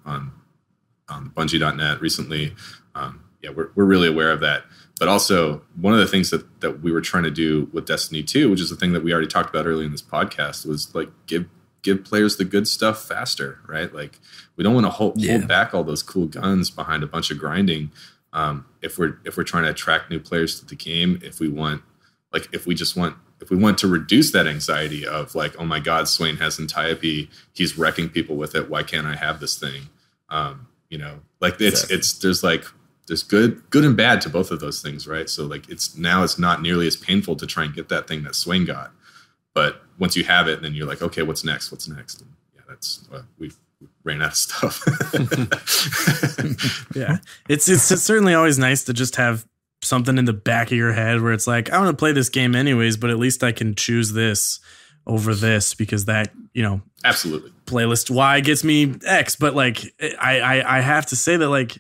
Bungie.net recently. We're really aware of that. But also one of the things that we were trying to do with Destiny 2, which is the thing that we already talked about earlier in this podcast, was like give players the good stuff faster, right? Like we don't want to hold back all those cool guns behind a bunch of grinding. If we're trying to attract new players to the game, if we want to reduce that anxiety of like, oh my God, Swain has Antiope, he's wrecking people with it, why can't I have this thing? like there's good and bad to both of those things, right? So like it's not nearly as painful to try and get that thing that Swain got, but once you have it, then you're like, okay, what's next? And yeah, that's we ran out of stuff. Yeah, it's certainly always nice to just have something in the back of your head where it's like, I want to play this game anyways, but at least I can choose this over this because that, absolutely, playlist Y gets me X. But like, I have to say that like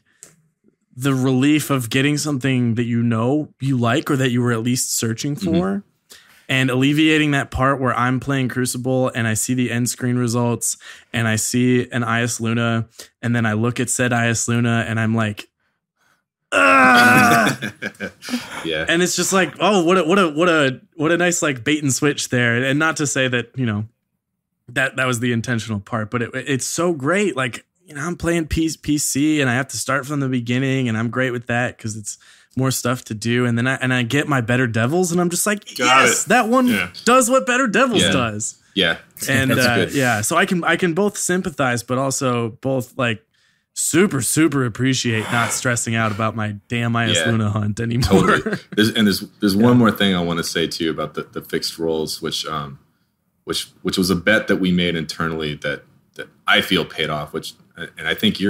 the relief of getting something that you like or that you were at least searching for, and alleviating that part where I'm playing Crucible and I see the end screen results and I see an IS Luna and then I look at said IS Luna and I'm like, yeah. And it's just like, oh, what a nice like bait and switch there. And not to say that, that was the intentional part, but it's so great. Like, I'm playing PC and I have to start from the beginning and I'm great with that because it's more stuff to do. And then I get my Better Devils and I'm just like, that one does what Better Devils does. Yeah. And so I can both sympathize, but also both like super, super appreciate not stressing out about my damn IS Luna hunt anymore. Totally. There's one more thing I want to say too about the fixed roles, which was a bet that we made internally that I feel paid off, and I think one of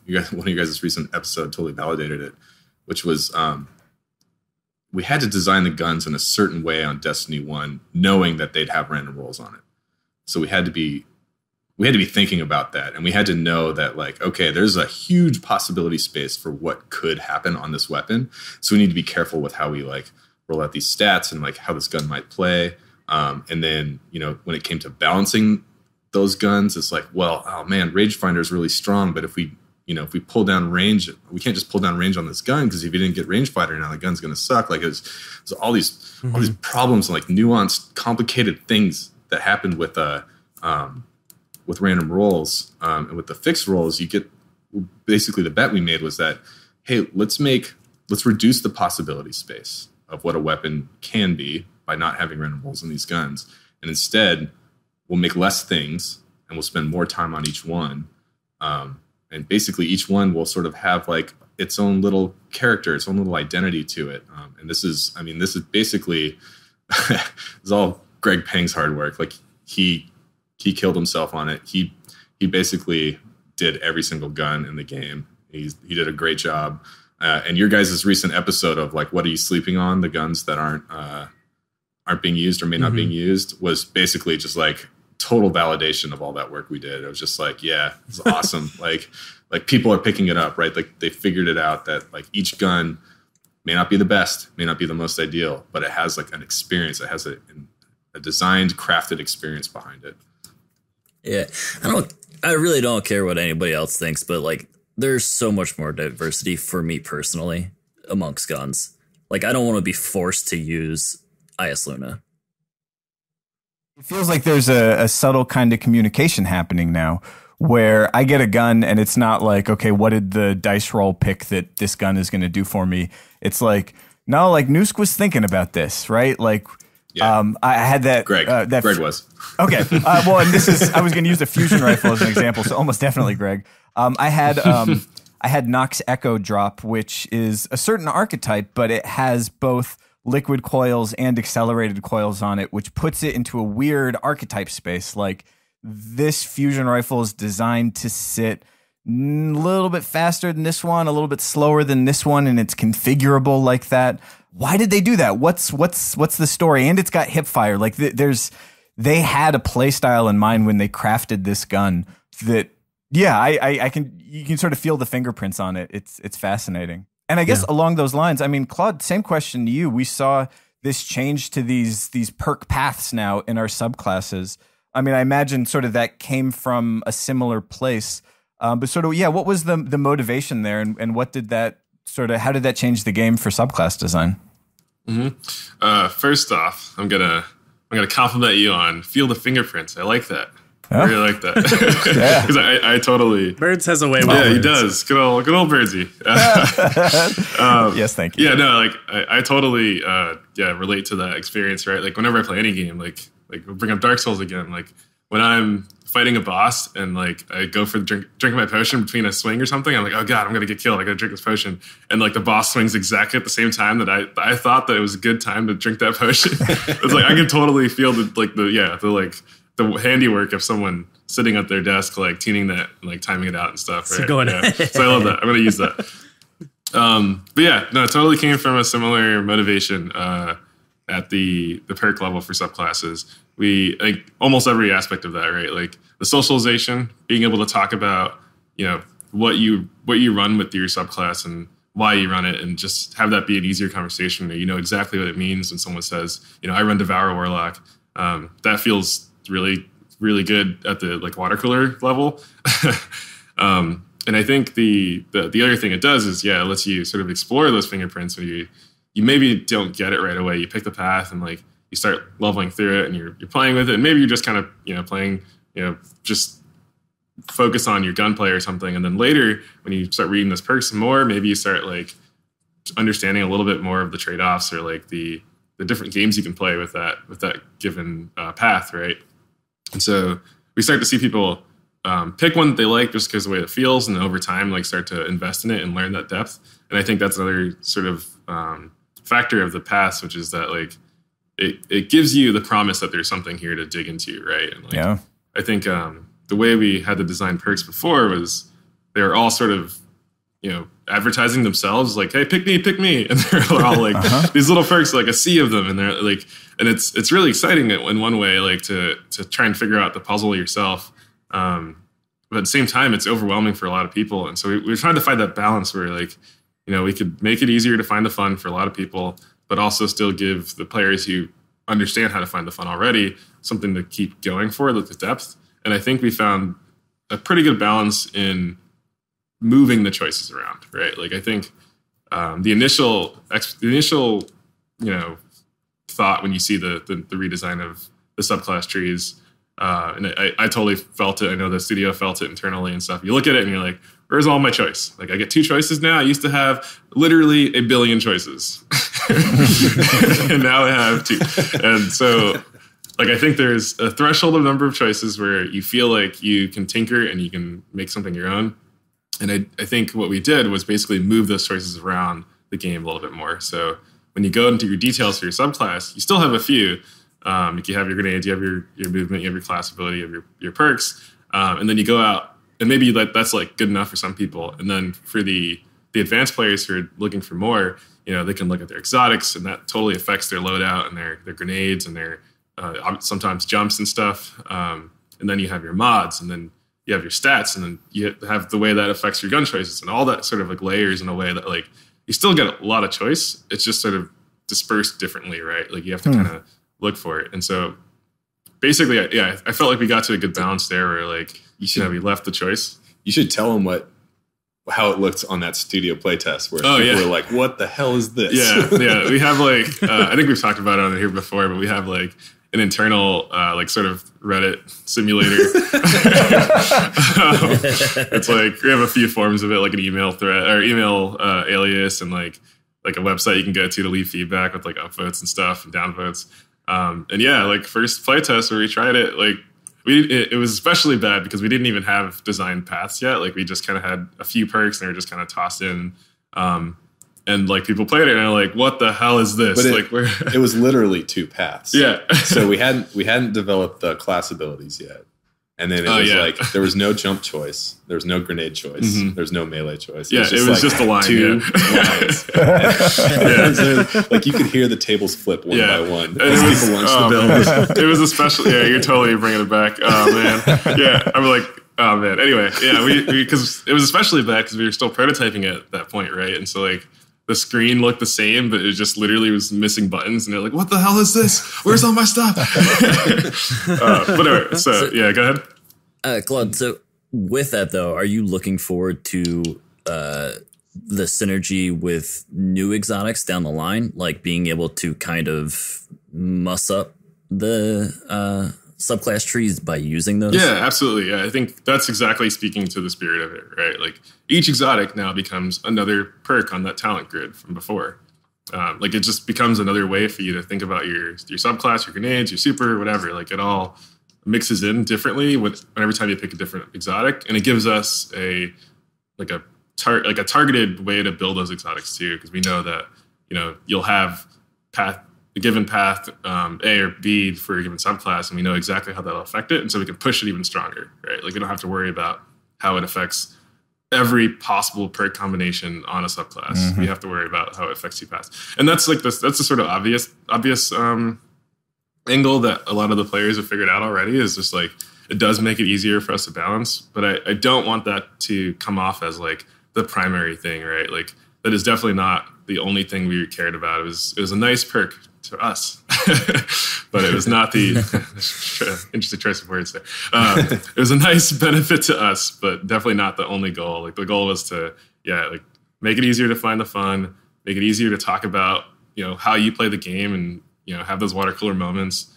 your guys' recent episode totally validated it, which was we had to design the guns in a certain way on Destiny 1, knowing that they'd have random rolls on it. So we had to be thinking about that, and we had to know that like, okay, there's a huge possibility space for what could happen on this weapon. So we need to be careful with how we like roll out these stats and like how this gun might play. And then, when it came to balancing those guns, it's like, well, oh man, Rangefinder is really strong, but if we pull down range, we can't just pull down range on this gun because if you didn't get Rangefinder, now the gun's going to suck. Like it's all these problems and like nuanced, complicated things that happened with random rolls, and with the fixed rolls, you get basically the bet we made was that, hey, let's reduce the possibility space of what a weapon can be by not having random rolls in these guns, and instead we'll make less things and we'll spend more time on each one. And basically each one will sort of have like its own little character, its own little identity to it. And this is basically, this is all Greg Peng's hard work. Like he killed himself on it. He basically did every single gun in the game. He did a great job. And your guys' recent episode of like, what are you sleeping on? The guns that aren't being used or may not being used was basically just like total validation of all that work we did. It was just like, yeah, it's awesome. like people are picking it up, right? Like they figured it out that like each gun may not be the best, may not be the most ideal, but it has like an experience. It has a designed, crafted experience behind it. Yeah. I really don't care what anybody else thinks, but like there's so much more diversity for me personally amongst guns. Like I don't want to be forced to use IS Luna. It feels like there's a subtle kind of communication happening now where I get a gun and it's not like, okay, what did the dice roll pick that this gun is going to do for me? It's like, no, like Noosk was thinking about this, right? Like, I had that. Greg was. Okay. Well, and I was going to use the fusion rifle as an example. So almost definitely Greg. I had Nox Echo drop, which is a certain archetype, but it has both liquid coils and accelerated coils on it, which puts it into a weird archetype space. Like this fusion rifle is designed to sit a little bit faster than this one, a little bit slower than this one, and it's configurable like that. Why did they do that? What's the story? And it's got hip fire. Like they had a play style in mind when they crafted this gun that, you can sort of feel the fingerprints on it. It's fascinating. And I guess along those lines, I mean, Claude, same question to you. We saw this change to these perk paths now in our subclasses. I mean, I imagine sort of that came from a similar place. But sort of, what was the motivation there, and what did that how did that change the game for subclass design? First off, I'm gonna compliment you on feel the fingerprints. I like that. I really like that because I totally. Birds has a way with words. He does. Good old Birdsy. Yes, thank you. Yeah, no, like I totally relate to that experience, right? Like whenever I play any game, like bring up Dark Souls again, like when I'm fighting a boss and like I go for drinking my potion between a swing or something, I'm like, oh god, I'm gonna get killed. I gotta drink this potion, and like the boss swings exactly at the same time that I thought that it was a good time to drink that potion. It's like I can totally feel the handiwork of someone sitting at their desk, like tuning that, like timing it out and stuff. Right? So I love that. I'm gonna use that. But yeah, no, it totally came from a similar motivation at the perk level for subclasses. We like almost every aspect of that, right? Like the socialization, being able to talk about, what you run with your subclass and why you run it, and just have that be an easier conversation. You know exactly what it means when someone says, I run Devour Warlock. That feels really, really good at the like water cooler level. And I think the other thing it does is, it lets you sort of explore those fingerprints when you maybe don't get it right away. You pick the path and like you start leveling through it and you're playing with it. And maybe you're just kind of, playing, just focus on your gunplay or something. And then later when you start reading those perks some more, maybe you start like understanding a little bit more of the trade-offs or like the different games you can play with that given path, right? And so we start to see people pick one that they like just because of the way it feels, and then over time, like start to invest in it and learn that depth. And I think that's another sort of factor of the paths, which is that like it gives you the promise that there's something here to dig into, right? And like, I think the way we had the design perks before was they were all sort of advertising themselves like, hey, pick me, and they're all like these little perks, like a sea of them, and they're like, and it's really exciting in one way, like to try and figure out the puzzle yourself. But at the same time, it's overwhelming for a lot of people. And so we're trying to find that balance where like, we could make it easier to find the fun for a lot of people, but also still give the players who understand how to find the fun already something to keep going for, like the depth. And I think we found a pretty good balance in moving the choices around, right? Like I think the initial thought when you see the redesign of the subclass trees, and I totally felt it. I know the studio felt it internally and stuff. You look at it and you're like, where's all my choice? Like I get 2 choices now. I used to have literally 1 billion choices. And now I have 2. And so like, I think there's a threshold of number of choices where you feel like you can tinker and you can make something your own. And I think what we did was basically move those choices around the game a little bit more. So when you go into your details for your subclass, you still have a few. Like you have your grenades, you have your movement, you have your class ability, you have your perks. And then you go out, and maybe that's like good enough for some people. And then for the advanced players who are looking for more, they can look at their exotics, and that totally affects their loadout and their grenades and their sometimes jumps and stuff. And then you have your mods, and then you have your stats, and then you have the way that affects your gun choices, and all that sort of like layers in a way that like you still get a lot of choice. It's just sort of dispersed differently, right? Like you have to kind of look for it. And so basically, I felt like we got to a good balance there where like, we left the choice. You should tell them how it looked on that studio playtest where people were like, what the hell is this? Yeah. We have like, I think we've talked about it on here before, but we have like an internal like sort of Reddit simulator. It's like, we have a few forms of it, like an email thread or email alias, and like a website you can go to leave feedback with like upvotes and stuff and downvotes. And like first playtest where we tried it, like it was especially bad because we didn't even have designed paths yet. Like we just kind of had a few perks and they were just kind of tossed in. And like people played it and they're like, what the hell is this? But it was literally 2 paths. Yeah. So we hadn't developed the class abilities yet. And then it was like, there was no jump choice. There was no grenade choice. There's no melee choice. It was just a line. 2 lines. So, like you could hear the tables flip one by one as people launched the build. It was especially, you're totally bringing it back. Oh man. Yeah. I'm like, oh man. Anyway, because it was especially bad because we were still prototyping it at that point, right? And so like, the screen looked the same, but it just literally was missing buttons. And they're like, what the hell is this? Where's all my stuff? Whatever. So, go ahead. Claude, so with that, though, are you looking forward to the synergy with new exotics down the line? Like being able to kind of muss up the subclass trees by using those? Yeah, absolutely. Yeah, I think that's exactly speaking to the spirit of it, right? Like each exotic now becomes another perk on that talent grid from before. Like it just becomes another way for you to think about your subclass, your grenades, your super, whatever. Like it all mixes in differently every time you pick a different exotic, and it gives us a targeted way to build those exotics too, because we know that you'll have a given path A or B for a given subclass, and we know exactly how that'll affect it, and so we can push it even stronger, right? Like we don't have to worry about how it affects every possible perk combination on a subclass. We have to worry about how it affects two paths, and that's the sort of obvious angle that a lot of the players have figured out already. Is just like it does make it easier for us to balance, but I don't want that to come off as like the primary thing, right? Like that is definitely not the only thing we cared about. It was a nice perk to us, but it was not the interesting choice of words there. It was a nice benefit to us, but definitely not the only goal. Like the goal was to make it easier to find the fun, make it easier to talk about how you play the game, and have those water cooler moments.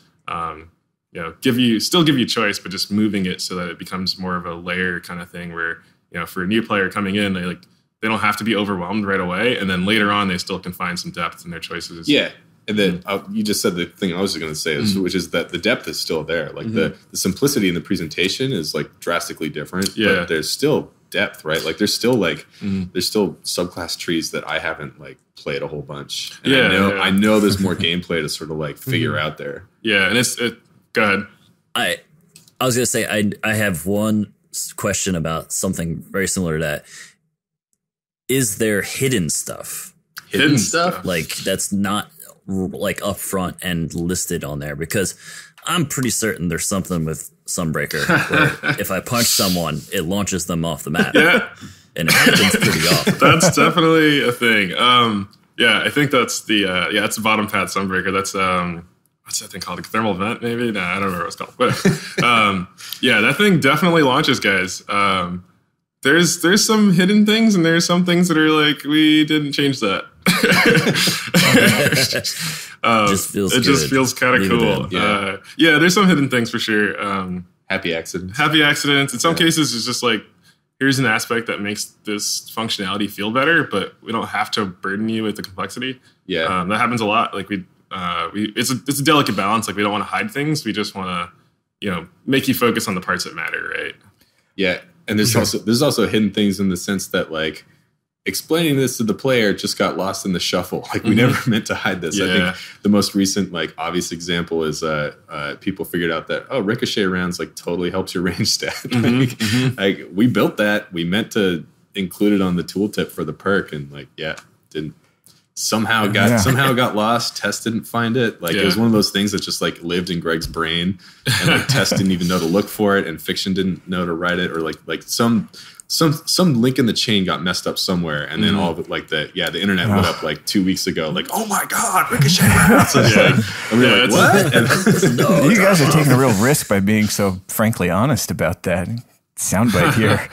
Give you choice, but just moving it so that it becomes more of a layer kind of thing where for a new player coming in, they don't have to be overwhelmed right away, and then later on they still can find some depth in their choices. Yeah. And then you just said the thing I was going to say, which is that the depth is still there. Like the simplicity in the presentation is like drastically different, but there's still depth, right? Like there's still there's still subclass trees that I haven't like played a whole bunch. And I know there's more gameplay to sort of like figure out there. Yeah, and go ahead. I was going to say I have one question about something very similar to that. Is there hidden stuff? Hidden stuff? Like that's not like up front and listed on there, because I'm pretty certain there's something with Sunbreaker where if I punch someone, it launches them off the map. Yeah. And it happens pretty often. That's definitely a thing. I think that's it's the bottom path Sunbreaker. That's what's that thing called? A thermal vent, maybe? No, I don't remember what it's called. But that thing definitely launches guys. There's some hidden things, and there's some things that are like, we didn't change that. It just feels kind of cool. There's some hidden things for sure. Happy accidents. In some cases, it's just like, here's an aspect that makes this functionality feel better, but we don't have to burden you with the complexity. Yeah, that happens a lot. Like it's a delicate balance. Like we don't want to hide things. We just want to, make you focus on the parts that matter, right? Yeah, and there's also hidden things in the sense that like explaining this to the player just got lost in the shuffle. Like we never meant to hide this. I think the most recent like obvious example is people figured out that ricochet rounds like totally helps your range stat. Like we built that. We meant to include it on the tooltip for the perk, and didn't. Somehow got lost. Tess didn't find it. Like it was one of those things that just like lived in Greg's brain, and like Tess didn't even know to look for it, and Fiction didn't know to write it, or like some link in the chain got messed up somewhere, and then all of it the internet went up like 2 weeks ago. Like, oh my god, ricochet rounds! What? You guys are taking a real risk by being so frankly honest about that. Soundbite here.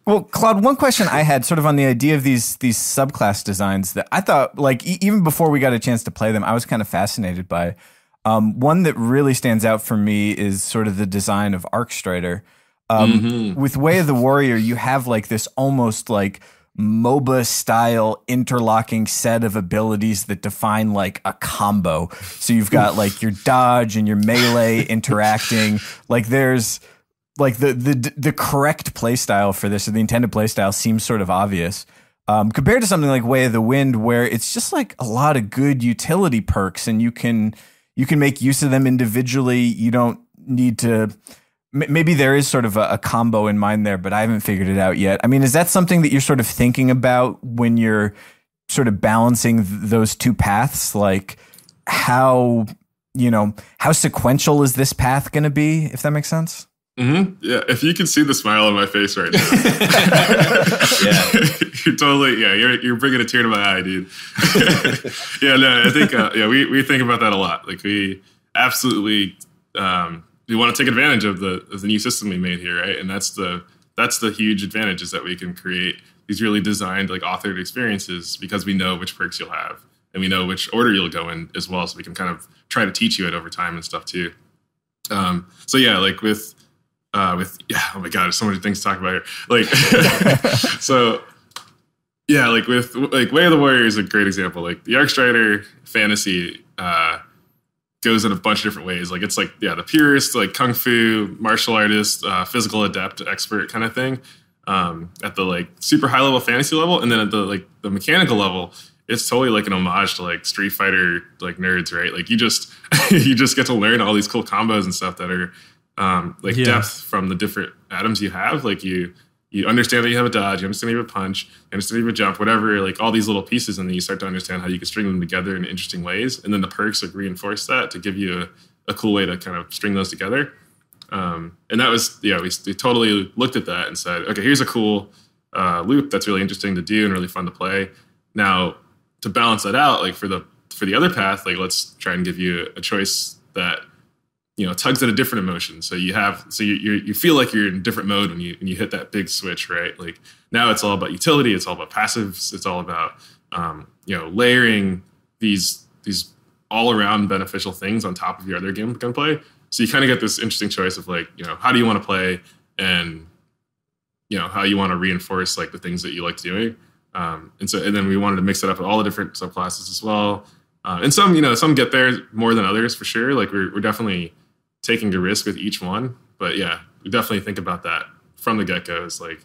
Well, Claude, one question I had sort of on the idea of these subclass designs that I thought, like, even before we got a chance to play them, I was kind of fascinated by. One that really stands out for me is sort of the design of Arcstrider. With Way of the Warrior, you have like this almost like MOBA style interlocking set of abilities that define like a combo. So you've got like your dodge and your melee interacting. Like there's like the correct play style for this, or the intended play style, seems sort of obvious compared to something like Way of the Wind, where it's just like a lot of good utility perks, and you can make use of them individually. You don't need to. Maybe there is sort of a combo in mind there, but I haven't figured it out yet. I mean, is that something that you're sort of thinking about when you're sort of balancing those two paths? Like how sequential is this path going to be, if that makes sense? Yeah, if you can see the smile on my face right now, you're bringing a tear to my eye, dude. I think we think about that a lot. Like we absolutely we want to take advantage of the new system we made here, right? And that's the huge advantage, is that we can create these really designed, like authored experiences because we know which perks you'll have, and we know which order you'll go in as well. So we can kind of try to teach you it over time and stuff too. Oh my god, there's so many things to talk about here. Like, with like Way of the Warrior is a great example. Like the Arcstrider fantasy goes in a bunch of different ways. Like it's like, the purest, like kung fu, martial artist, physical adept, expert kind of thing. At the like super high level fantasy level. And then at the mechanical level, it's totally like an homage to like Street Fighter, like nerds, right? Like you just get to learn all these cool combos and stuff that are depth from the different atoms you have. Like you understand that you have a dodge, you understand you have a punch, you understand you have a jump, whatever, like all these little pieces, and then you start to understand how you can string them together in interesting ways. And then the perks like reinforce that to give you a cool way to kind of string those together. And that was, we totally looked at that and said, okay, here's a cool loop that's really interesting to do and really fun to play. Now, to balance that out, like for the other path, like let's try and give you a choice that tugs at a different emotion. So you feel like you're in a different mode when you hit that big switch, right? Like now it's all about utility, it's all about passives, it's all about layering these all around beneficial things on top of your other game gunplay. So you kind of get this interesting choice of like, how do you want to play, and how you want to reinforce like the things that you like doing. And then we wanted to mix it up with all the different subclasses as well. And some get there more than others for sure. Like we're definitely taking a risk with each one, but yeah, we definitely think about that from the get-go. Is like,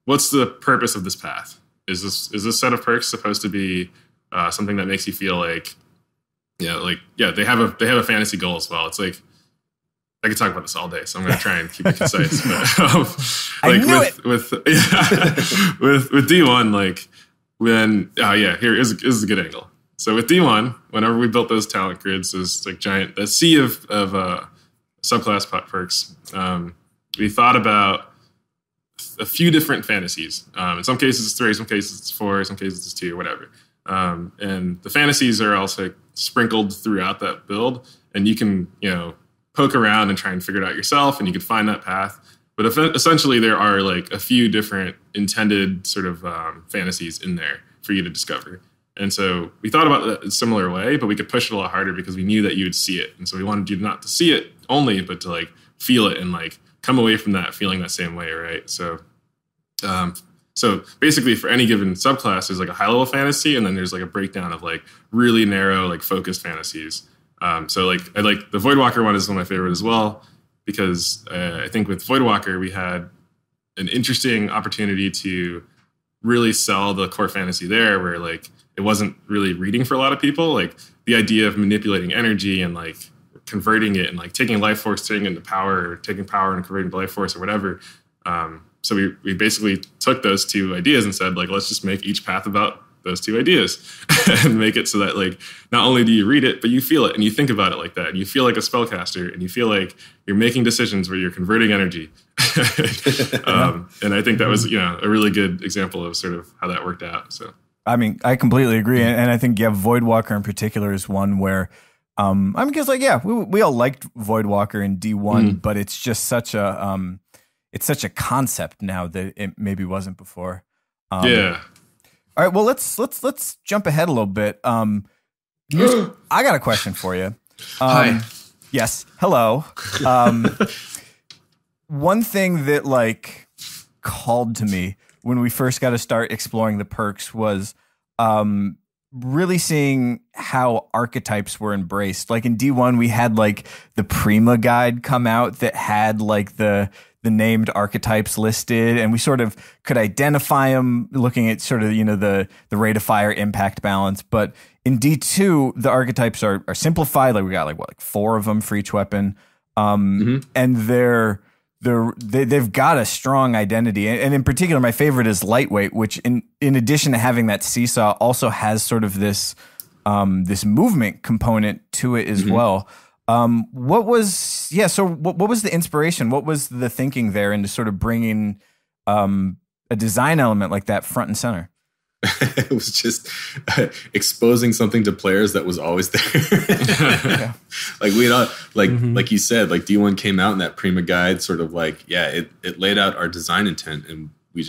what's the purpose of this path? Is this set of perks supposed to be something that makes you feel like, they have a fantasy goal as well. It's like, I could talk about this all day, so I'm going to try and keep it concise. But with D1, like when here is a good angle. So with D1, whenever we built those talent grids, those like giant, the sea of subclass perks, we thought about a few different fantasies. In some cases it's 3, in some cases it's 4, in some cases it's 2, whatever. And the fantasies are also sprinkled throughout that build, and you can poke around and try and figure it out yourself, and you can find that path. But essentially there are like a few different intended sort of fantasies in there for you to discover. And so we thought about it a similar way, but we could push it a lot harder because we knew that you would see it. And so we wanted you not to see it only, but to like feel it and like come away from that feeling that same way, right? So basically for any given subclass, there's like a high level fantasy, and then there's like a breakdown of like really narrow, like focused fantasies. So like I like the Voidwalker one is one of my favorite as well, because I think with Voidwalker we had an interesting opportunity to really sell the core fantasy there, where like it wasn't really reading for a lot of people. Like the idea of manipulating energy and like converting it and like taking life force, turning it into power, or taking power and converting to life force or whatever. So we basically took those two ideas and said, like, let's just make each path about those two ideas and make it so that like not only do you read it, but you feel it and you think about it like that, and you feel like a spellcaster, and you feel like you're making decisions where you're converting energy. And I think that was a really good example of sort of how that worked out. So I mean, I completely agree, and I think Voidwalker in particular is one where because we all liked Voidwalker in D1, but it's just such a concept now that it maybe wasn't before. All right, well let's jump ahead a little bit. I got a question for you. Hi. Yes. Hello. One thing that like called to me when we first got to start exploring the perks was really seeing how archetypes were embraced. Like in D1, we had like the Prima guide come out that had like the named archetypes listed, and we sort of could identify them looking at sort of, the rate of fire impact balance. But in D2, the archetypes are simplified. Like we got like 4 of them for each weapon. And they've got a strong identity. And in particular, my favorite is lightweight, which in addition to having that seesaw also has sort of this movement component to it as well. What was the inspiration? What was the thinking there into sort of bringing a design element like that front and center? It was just exposing something to players that was always there. Like like you said, like D1 came out in that Prima guide, sort of like, it laid out our design intent, and we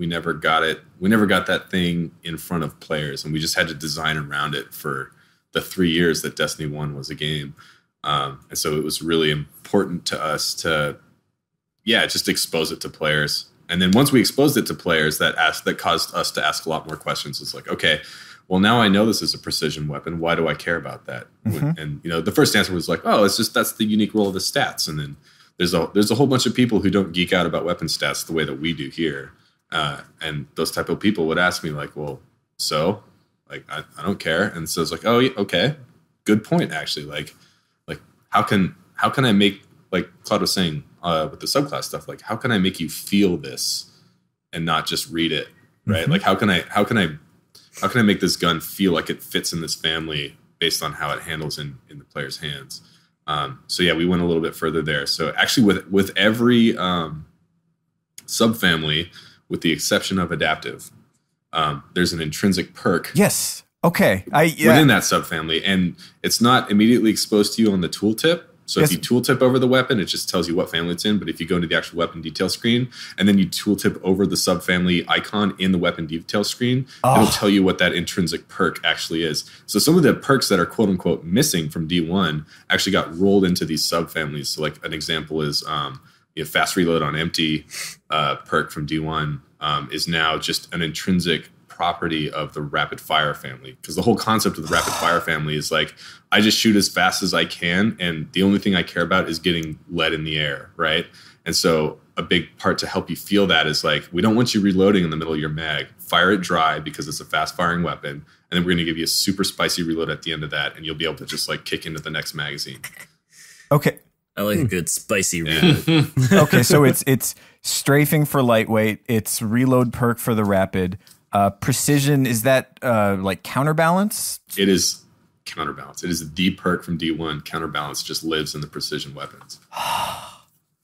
never got it. We never got that thing in front of players, and we just had to design around it for the 3 years that Destiny 1 was a game. And so it was really important to us to, just expose it to players. And then once we exposed it to players, that caused us to ask a lot more questions. It's like, okay, well, now I know this is a precision weapon. Why do I care about that? And the first answer was like, oh, it's just that's the unique role of the stats. And then there's a whole bunch of people who don't geek out about weapon stats the way that we do here. And those type of people would ask me like, well, so like I don't care. And so it's like, oh, okay, good point actually. Like how can I make, like Claude was saying with the subclass stuff, like how can I make you feel this and not just read it, right? Like how can I make this gun feel like it fits in this family based on how it handles in the player's hands? So yeah, we went a little bit further there. So actually with every subfamily, with the exception of adaptive, there's an intrinsic perk. Yes. Okay. Within that subfamily, and it's not immediately exposed to you on the tooltip. So if you tooltip over the weapon, it just tells you what family it's in. But if you go into the actual weapon detail screen and then you tooltip over the subfamily icon in the weapon detail screen, it'll tell you what that intrinsic perk actually is. So some of the perks that are quote unquote missing from D1 actually got rolled into these subfamilies. So like an example is fast reload on empty perk from D1 is now just an intrinsic property of the rapid fire family, because the whole concept of the rapid fire family is like I just shoot as fast as I can and the only thing I care about is getting lead in the air, right? And so a big part to help you feel that is like, we don't want you reloading in the middle of your mag. Fire it dry because it's a fast firing weapon, and then we're going to give you a super spicy reload at the end of that, and you'll be able to just like kick into the next magazine. Okay. I like a good spicy reload. Okay, so it's strafing for lightweight, it's reload perk for the rapid. Precision, is that like counterbalance? It is counterbalance. It is the perk from D1. Counterbalance just lives in the precision weapons.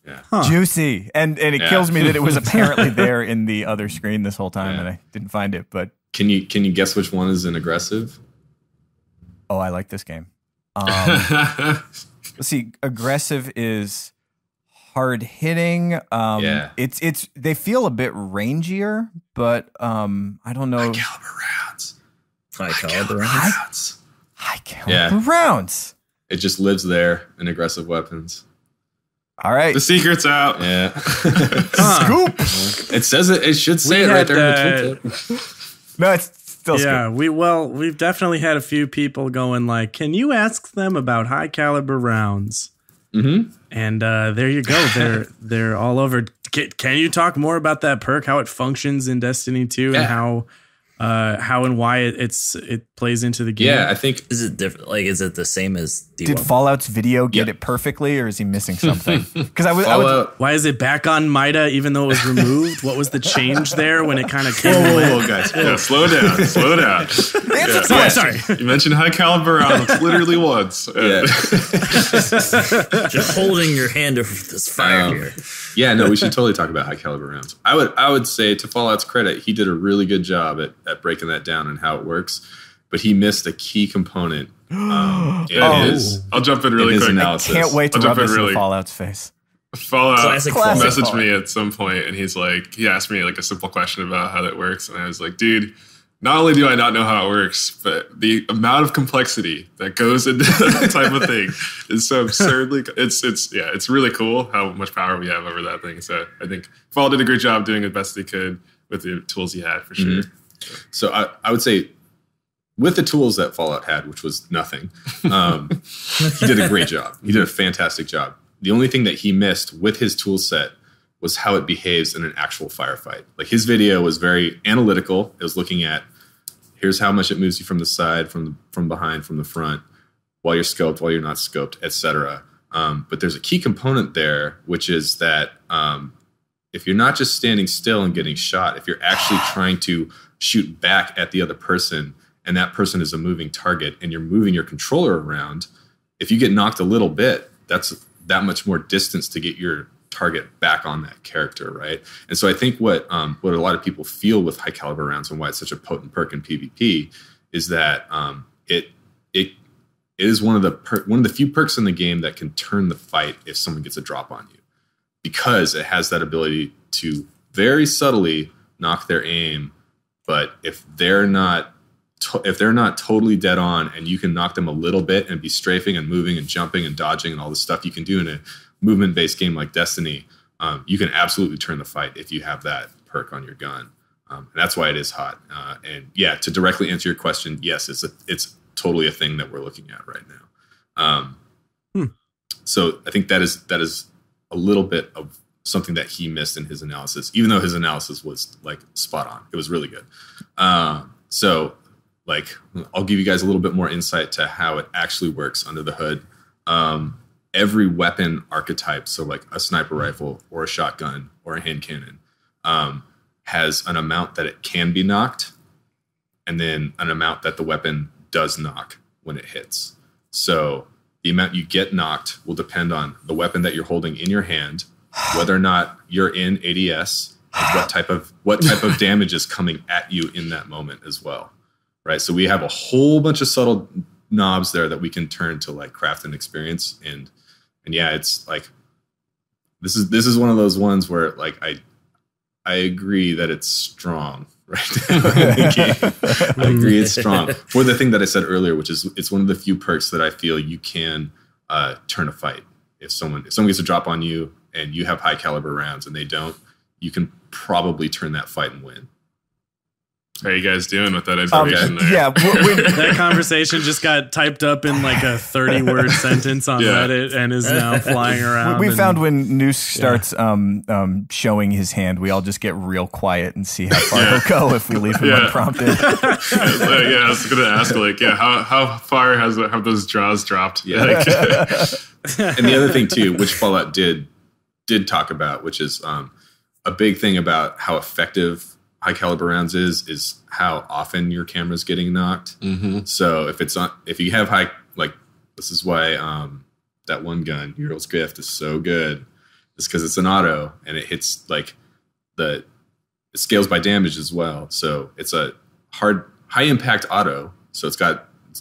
Yeah. Juicy. And it kills me that it was apparently there in the other screen this whole time and I didn't find it. But can you guess which one is an aggressive? Oh, I like this game. Let's see. Aggressive is hard hitting. It's they feel a bit rangier, but I don't know. High caliber rounds. High caliber rounds. High caliber rounds. It just lives there in aggressive weapons. All right. The secret's out. Yeah. Scoop. It says it. It should say it right there in the tooltip. No, it's still scoop. We've definitely had a few people going like, "Can you ask them about high caliber rounds?" Mm-hmm. And there you go. They're all over. Can you talk more about that perk? How it functions in Destiny 2 and how and why it plays into the game? Yeah, I think is it different? Like, is it the same as D1? Did Fallout's video get it perfectly, or is he missing something? Because I would. Why is it back on Mida even though it was removed? What was the change there when it kind of came? Whoa, guys! Yeah, slow down. Sorry. You mentioned high caliber rounds literally once. Yeah. Just holding your hand over this fire here. Yeah, no, we should totally talk about high caliber rounds. I would say, to Fallout's credit, he did a really good job at breaking that down and how it works, but he missed a key component. I'll jump in really quick. Analysis. Can't wait to rub this in Fallout's face. Fallout messaged Fallout. me at some point, and he asked me like a simple question about how that works, and I was like, dude, not only do I not know how it works, but the amount of complexity that goes into that type of thing is so absurdly. It's really cool how much power we have over that thing. So I think Fallout did a great job doing the best he could with the tools he had, for sure. So I would say, with the tools that Fallout had, which was nothing, he did a great job. He did a fantastic job. The only thing that he missed with his tool set was how it behaves in an actual firefight. Like, his video was very analytical. It was looking at, here's how much it moves you from the side, from behind, from the front, while you're scoped, while you're not scoped, etc. But there's a key component there, which is that if you're not just standing still and getting shot, if you're actually trying to shoot back at the other person, and that person is a moving target, and you're moving your controller around, if you get knocked a little bit, that's that much more distance to get your target back on that character, right? And so I think what a lot of people feel with high caliber rounds and why it's such a potent perk in PvP is that it is one of the few perks in the game that can turn the fight if someone gets a drop on you, because it has that ability to very subtly knock their aim. But if they're not totally dead on, and you can knock them a little bit and be strafing and moving and jumping and dodging and all the stuff you can do in a movement-based game like Destiny, you can absolutely turn the fight if you have that perk on your gun. And that's why it is hot. And yeah, to directly answer your question, yes, it's totally a thing that we're looking at right now. So I think that is a little bit of something that he missed in his analysis, even though his analysis was like spot on. It was really good. So like, I'll give you guys a little bit more insight to how it actually works under the hood. Every weapon archetype, so like a sniper rifle or a shotgun or a hand cannon, has an amount that it can be knocked, and then an amount that the weapon does knock when it hits. So the amount you get knocked will depend on the weapon that you're holding in your hand, whether or not you're in ADS, and what type of damage is coming at you in that moment as well, right? So we have a whole bunch of subtle knobs there that we can turn to like craft and experience, and yeah, it's like this is one of those ones where like I agree that it's strong right now in the game. I agree it's strong for the thing that I said earlier, which is it's one of the few perks that I feel you can turn a fight. If someone gets a drop on you and you have high caliber rounds and they don't, you can probably turn that fight and win. How are you guys doing with that information there? Yeah, that conversation just got typed up in like a 30-word sentence on Reddit and is now flying around. We found when Noose starts showing his hand, we all just get real quiet and see how far he'll go if we leave him unprompted. I was going to ask, like, how far have those draws dropped? Yeah. Like, and the other thing too, which Fallout did talk about, which is a big thing about how effective high caliber rounds is how often your camera's getting knocked. Mm-hmm. So if you have high, like, this is why that one gun, Uriel's Gift, is so good. It's because it's an auto and it hits like it scales by damage as well. So it's a high impact auto. So it's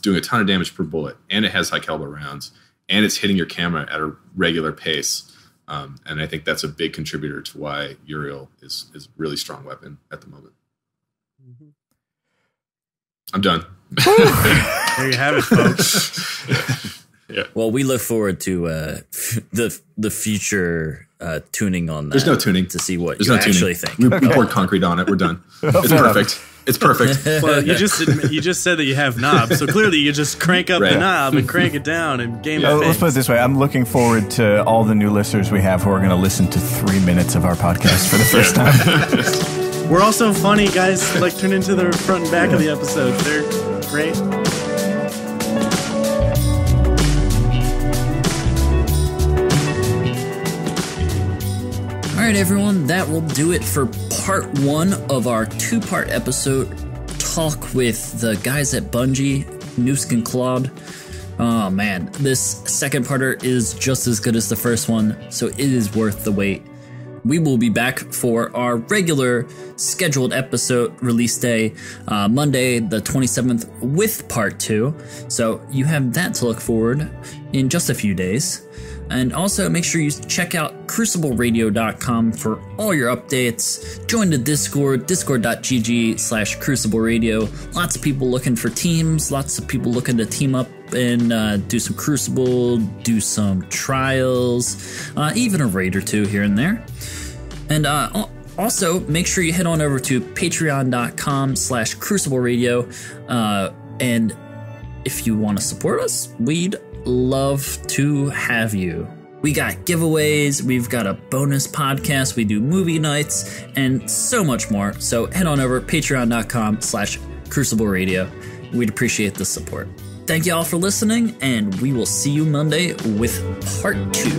doing a ton of damage per bullet, and it has high caliber rounds, and it's hitting your camera at a regular pace. And I think that's a big contributor to why Uriel is a really strong weapon at the moment. Mm-hmm. I'm done. There you have it, folks. Yeah. Well, we look forward to the future tuning on that. There's no tuning to see what There's you no actually tuning. think. We poured concrete on it. We're done. It's perfect. It's perfect. Well, you just said that you have knobs, so clearly you just crank up the knob and crank it down and game it. Let's put it this way. I'm looking forward to all the new listeners we have who are going to listen to 3 minutes of our podcast for the first time. We're also funny, guys. Like, tune into the front and back of the episodes. They're great. All right, everyone, that will do it for part 1 of our 2-part episode talk with the guys at Bungie, Weisnewski and Claude. Oh man, this second parter is just as good as the first one, so it is worth the wait. We will be back for our regular scheduled episode release day, Monday the 27th with part 2. So you have that to look forward in just a few days. And also make sure you check out crucibleradio.com for all your updates. Join the Discord, discord.gg/crucibleradio. Lots of people looking for teams, lots of people looking to team up and do some Crucible, do some trials, even a raid or two here and there. And also make sure you head on over to patreon.com/crucibleradio. And if you want to support us, we'd love to have you. We got giveaways, we've got a bonus podcast, we do movie nights, and so much more. So head on over patreon.com/crucibleradio. We'd appreciate the support. Thank you all for listening, and we will see you Monday with part 2.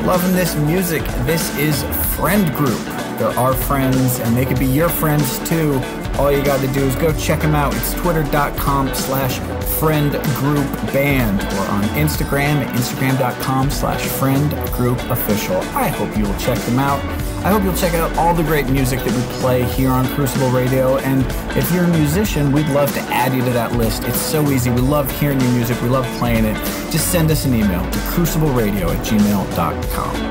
Loving this music. This is Friend Group. They're our friends, and they could be your friends too. All you got to do is go check them out. It's twitter.com/friendgroupband or on Instagram at instagram.com/friendgroupofficial. I hope you will check them out. I hope you'll check out all the great music that we play here on Crucible Radio. And if you're a musician, we'd love to add you to that list. It's so easy. We love hearing your music. We love playing it. Just send us an email to crucibleradio@gmail.com.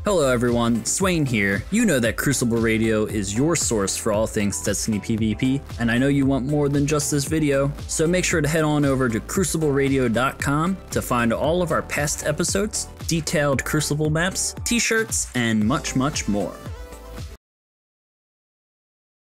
Hello everyone, Swain here. You know that Crucible Radio is your source for all things Destiny PvP, and I know you want more than just this video, so make sure to head on over to crucibleradio.com to find all of our past episodes, detailed Crucible maps, t-shirts, and much, much more.